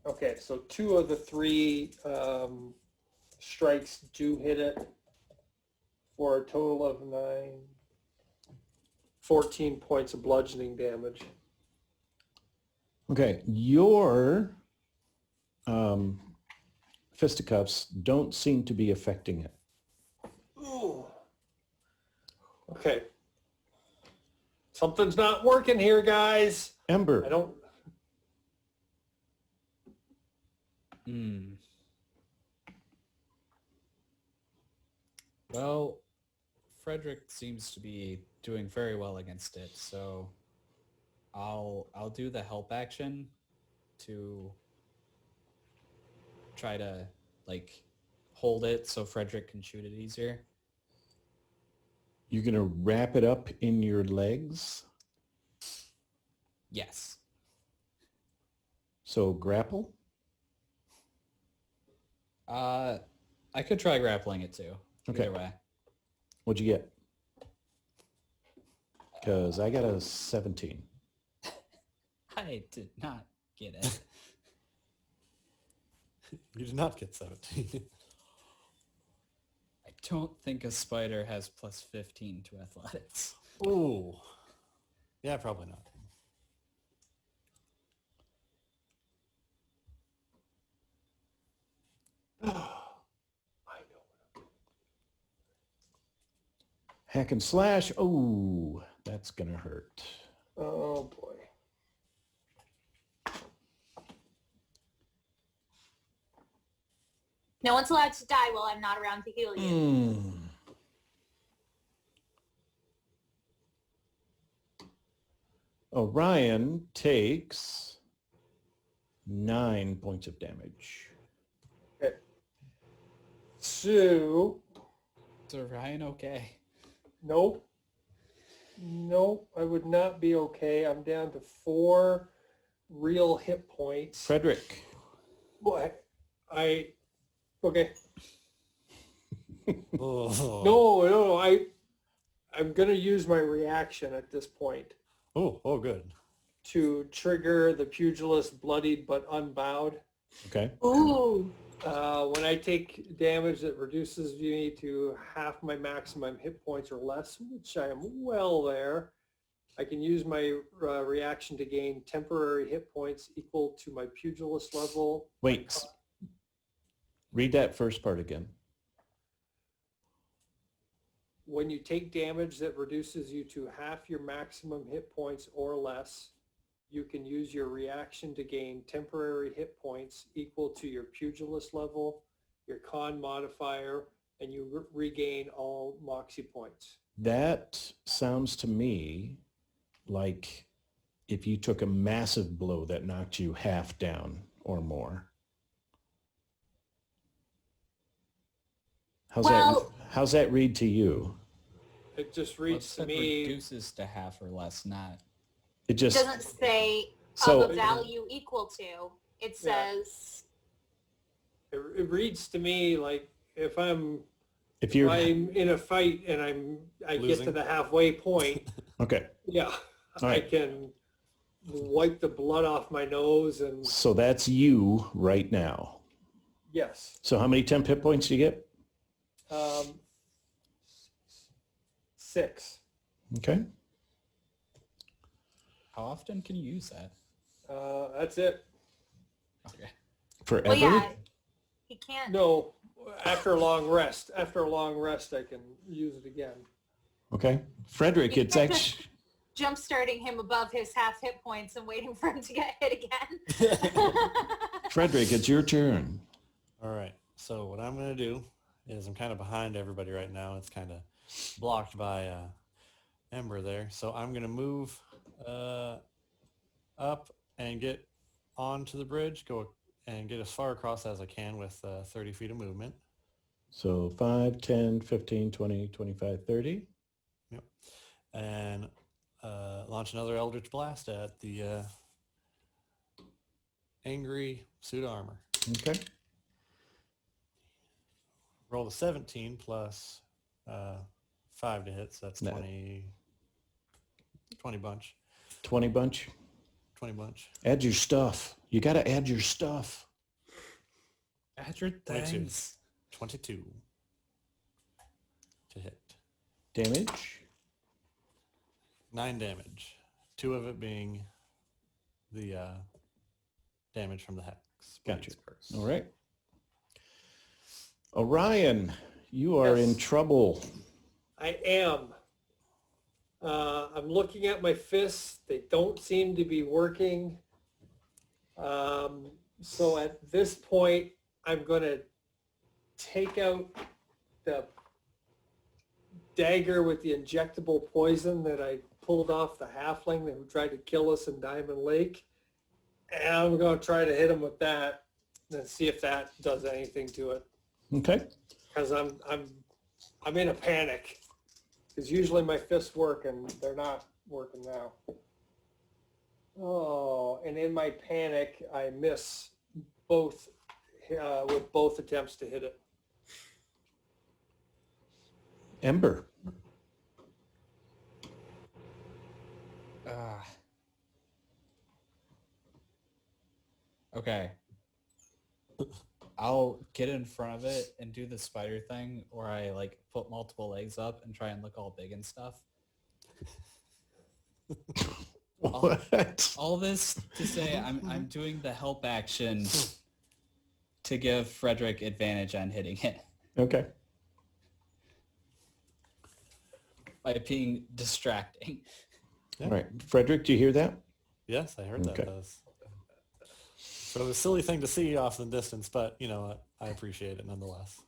Okay, so 2 of the 3 strikes do hit it for a total of 14 points of bludgeoning damage. Okay, your fisticuffs don't seem to be affecting it. Ooh. Okay. Something's not working here, guys. Ember. I don't... Well, Frederick seems to be doing very well against it, so I'll do the help action to try to like hold it so Frederick can shoot it easier. You're going to wrap it up in your legs. Yes. So grapple. I could try grappling it too. Okay. Either way. What'd you get? Because I got a 17. I did not get it. You did not get 17. I don't think a spider has plus 15 to athletics. Ooh. Yeah, probably not. I know. Hack and slash. Oh, that's going to hurt. Oh boy. No one's allowed to die while I'm not around to heal you. Orion takes 9 points of damage. Okay. So, Is Orion okay? nope. Nope, I would not be okay. I'm down to 4 real hit points. Frederick. Boy, okay. Oh. No, I'm gonna use my reaction at this point Oh, good. to trigger the pugilist bloodied but unbowed. Okay. Ooh. When I take damage that reduces me to half my maximum hit points or less, which I am well there, I can use my reaction to gain temporary hit points equal to my pugilist level. Wait. Read that first part again. When you take damage that reduces you to half your maximum hit points or less, you can use your reaction to gain temporary hit points equal to your pugilist level, your con modifier, and you regain all moxie points. That sounds to me like if you took a massive blow that knocked you half down or more. How's that read to you? It just Well, reads it to said me, reduces to half or less, not. It It just doesn't say so of a value equal to. It Yeah. says it reads to me like if I'm if you're in a fight and I get to Losing. the halfway point, okay. yeah, All I right. can wipe the blood off my nose and So that's you right now. yes. So how many temp hit points do you get? 6. Okay. How often can you use that? That's it. Okay. Forever? well yeah, he can't No, after a long rest. After a long rest, I can use it again. Okay. Frederick, You it's can't actually jump starting him above his half hit points and waiting for him to get hit again. Frederick, it's your turn. All right. So what I'm going to do is I'm kind of behind everybody right now. It's kind of blocked by Ember there. So I'm going to move up and get onto the bridge, go and get as far across as I can with 30 feet of movement. So 5, 10, 15, 20, 25, 30. Yep. And launch another Eldritch Blast at the angry suit armor. Okay. Roll the 17 plus 5 to hit, so that's No. 20 bunch. 20 bunch. 20 bunch. Add your stuff. You got to add your stuff. Add your 22. things. 22 to hit. Damage. 9 damage. 2 of it being the damage from the hex. Gotcha. All right. Orion, you are in Yes. trouble. I am. I'm looking at my fists. They don't seem to be working. So at this point, I'm going to take out the dagger with the injectable poison that I pulled off the halfling who tried to kill us in Diamond Lake. And I'm going to try to hit him with that and see if that does anything to it. Okay. Because I'm in a panic. Because usually my fists work and they're not working now. Oh, and in my panic, I miss both with both attempts to hit it. Ember. Okay. I'll get in front of it and do the spider thing where I like put multiple legs up and try and look all big and stuff. What? All this to say I'm doing the help action to give Frederick advantage on hitting it Okay. by being distracting. Yeah. All right. Frederick, do you hear that? Yes, I heard Okay. that. Does. So it was a silly thing to see off in the distance, but you know what? I appreciate it nonetheless.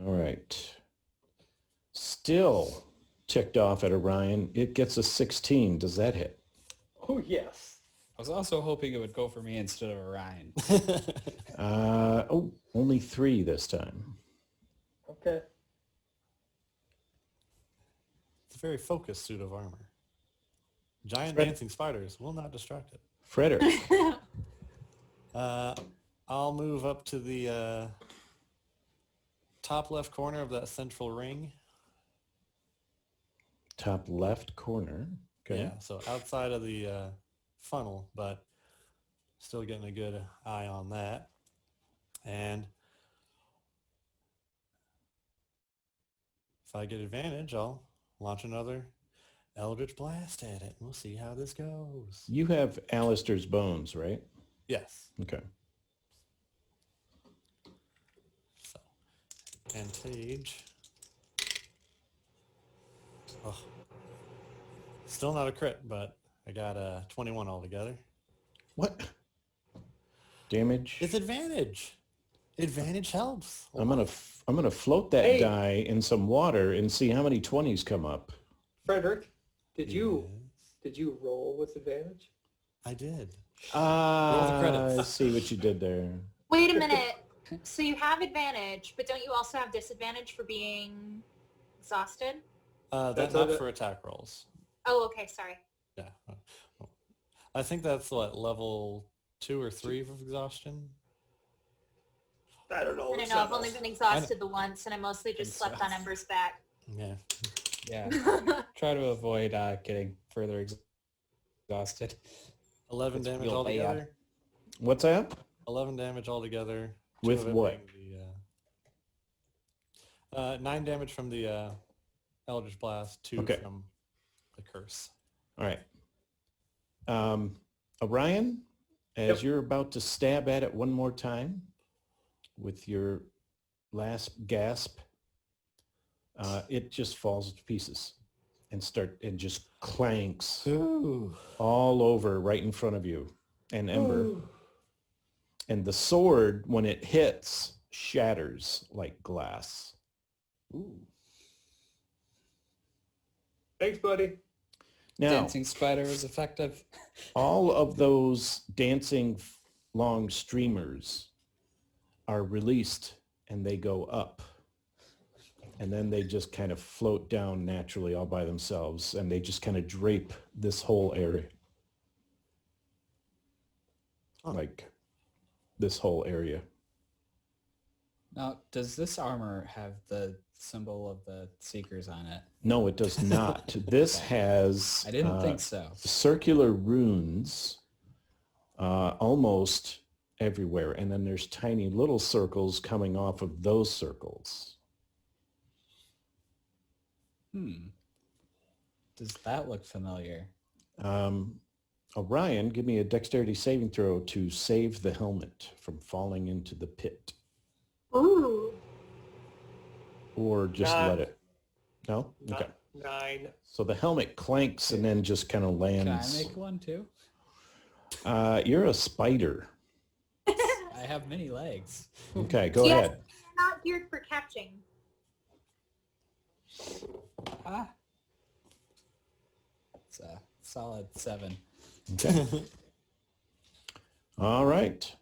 All right. Still ticked off at Orion. It gets a 16. Does that hit? Oh, yes. I was also hoping it would go for me instead of Orion. Only 3 this time. Okay. It's a very focused suit of armor. Giant Fred- dancing spiders will not distract it. Frederick. I'll move up to the top left corner of that central ring. Top left corner. Okay. Yeah, so outside of the funnel, but still getting a good eye on that. And if I get advantage, I'll launch another Eldritch Blast at it. We'll see how this goes. You have Alistair's bones, right? Yes. Okay. So, Antage. Oh, still not a crit, but I got a 21 altogether. What? Damage? It's advantage. Advantage helps. I'm gonna float that Hey. die in some water and see how many 20s come up. Frederick, did you Yes, roll with advantage? I did. Ah, credits. I see what you did there. Wait a minute. So you have advantage, but don't you also have disadvantage for being exhausted? That's That's not a- for attack rolls. Oh, okay. Sorry. Yeah. I think that's what, level 2 or 3 of exhaustion? I don't know. I don't know. I've only been exhausted the once, and I mostly just think slept so. on Ember's back. Yeah. Yeah. Try to avoid getting further exhausted. 11 It's damage real bad. altogether. What's that? 11 damage altogether. two With of it what? being the, 9 damage from the Eldritch Blast, 2 Okay. from the curse. All right. Orion, as Yep. you're about to stab at it one more time with your last gasp, it just falls to pieces and just clanks Ooh. all over right in front of you and Ember. And the sword, when it hits, shatters like glass. Ooh. Thanks, buddy. Now, Dancing spider is effective. all of those dancing long streamers are released and they go up. And then they just kind of float down naturally all by themselves and they just kind of drape this whole area. Huh. Like this whole area. Now, does this armor have the symbol of the Seekers on it? No, it does not. This has I didn't think so. circular runes almost everywhere. And then there's tiny little circles coming off of those circles. Does that look familiar? Orion, give me a dexterity saving throw to save the helmet from falling into the pit. Ooh. Or just Nah. let it. No? Okay. 9. So the helmet clanks and then just kind of Can I lands. make one too? You're a spider. I have many legs. Okay, go Yes. ahead. They're not geared for catching. Ah. It's a solid 7. Okay. All right.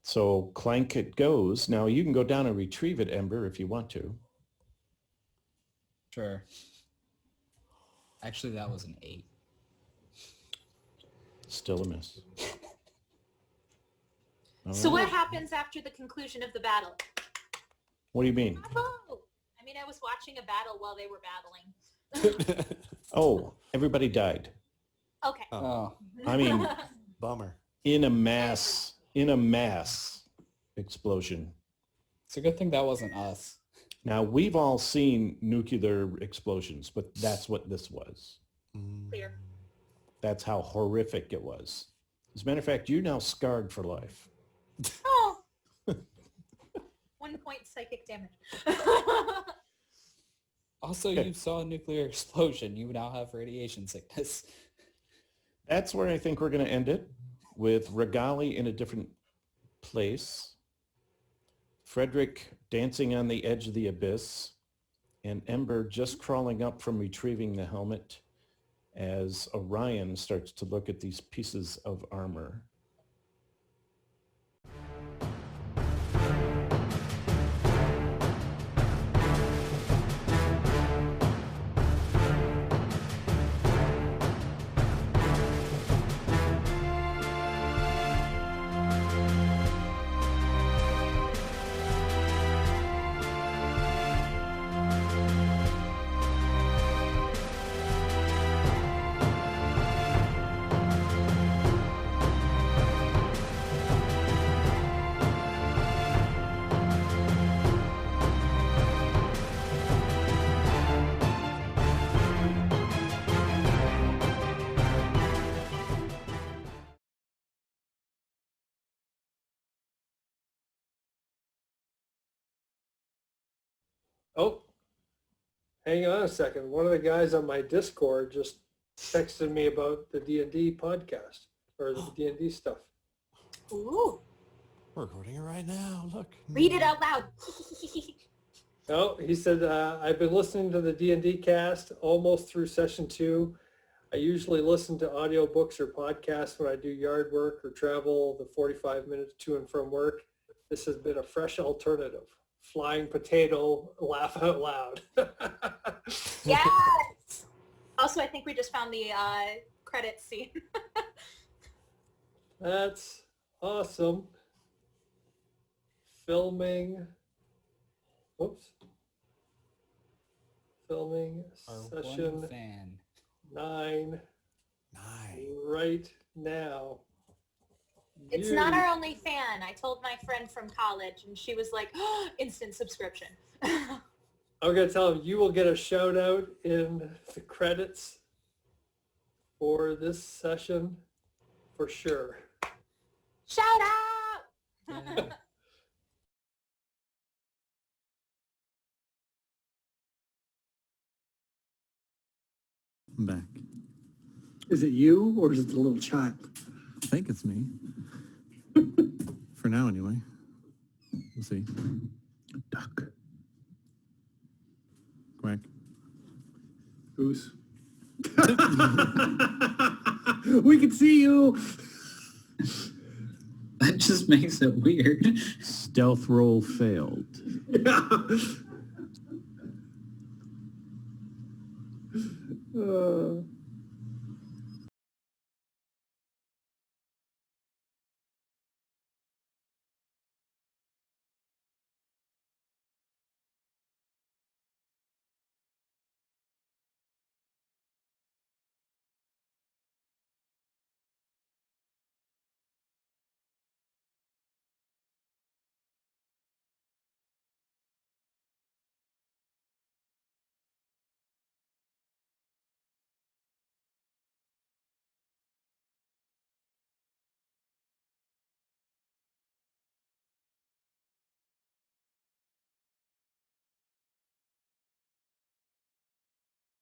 So clank it goes. Now you can go down and retrieve it, Ember, if you want to. Sure. Actually, that was an 8. Still a miss. All So right. what happens after the conclusion of the battle? What do you mean? Bravo! I mean, I was watching a battle while they were battling. Oh, everybody died. Okay. Oh. I mean, Bummer. in a mass explosion. It's a good thing that wasn't us. Now, we've all seen nuclear explosions, but that's what this was. Clear. That's how horrific it was. As a matter of fact, you're now scarred for life. Oh. 1 point psychic damage. Also, Okay. you saw a nuclear explosion. You now have radiation sickness. That's where I think we're going to end it, with Regali in a different place, Frederick dancing on the edge of the abyss, and Ember just crawling up from retrieving the helmet as Orion starts to look at these pieces of armor. Oh, hang on a second. One of the guys on my Discord just texted me about the D&D podcast or the D&D stuff. Ooh, We're recording it right now. Look. read it out loud. Oh, he said, I've been listening to the D&D cast almost through session 2. I usually listen to audiobooks or podcasts when I do yard work or travel the 45 minutes to and from work. This has been a fresh alternative. Flying potato, laugh out loud. Yes. Also, I think we just found the credits scene. That's awesome. Filming. Whoops. Filming Our session one fan. 9 Nice. right now. It's not our only fan. I told my friend from college, and she was like, oh, instant subscription. I'm going to tell him you will get a shout out in the credits for this session for sure. Shout out! Yeah. I'm back. Is it you or is it the little child? I think it's me. For now, anyway. We'll see. Duck. Quack. Goose. We can see you. That just makes it weird. Stealth roll failed. Yeah.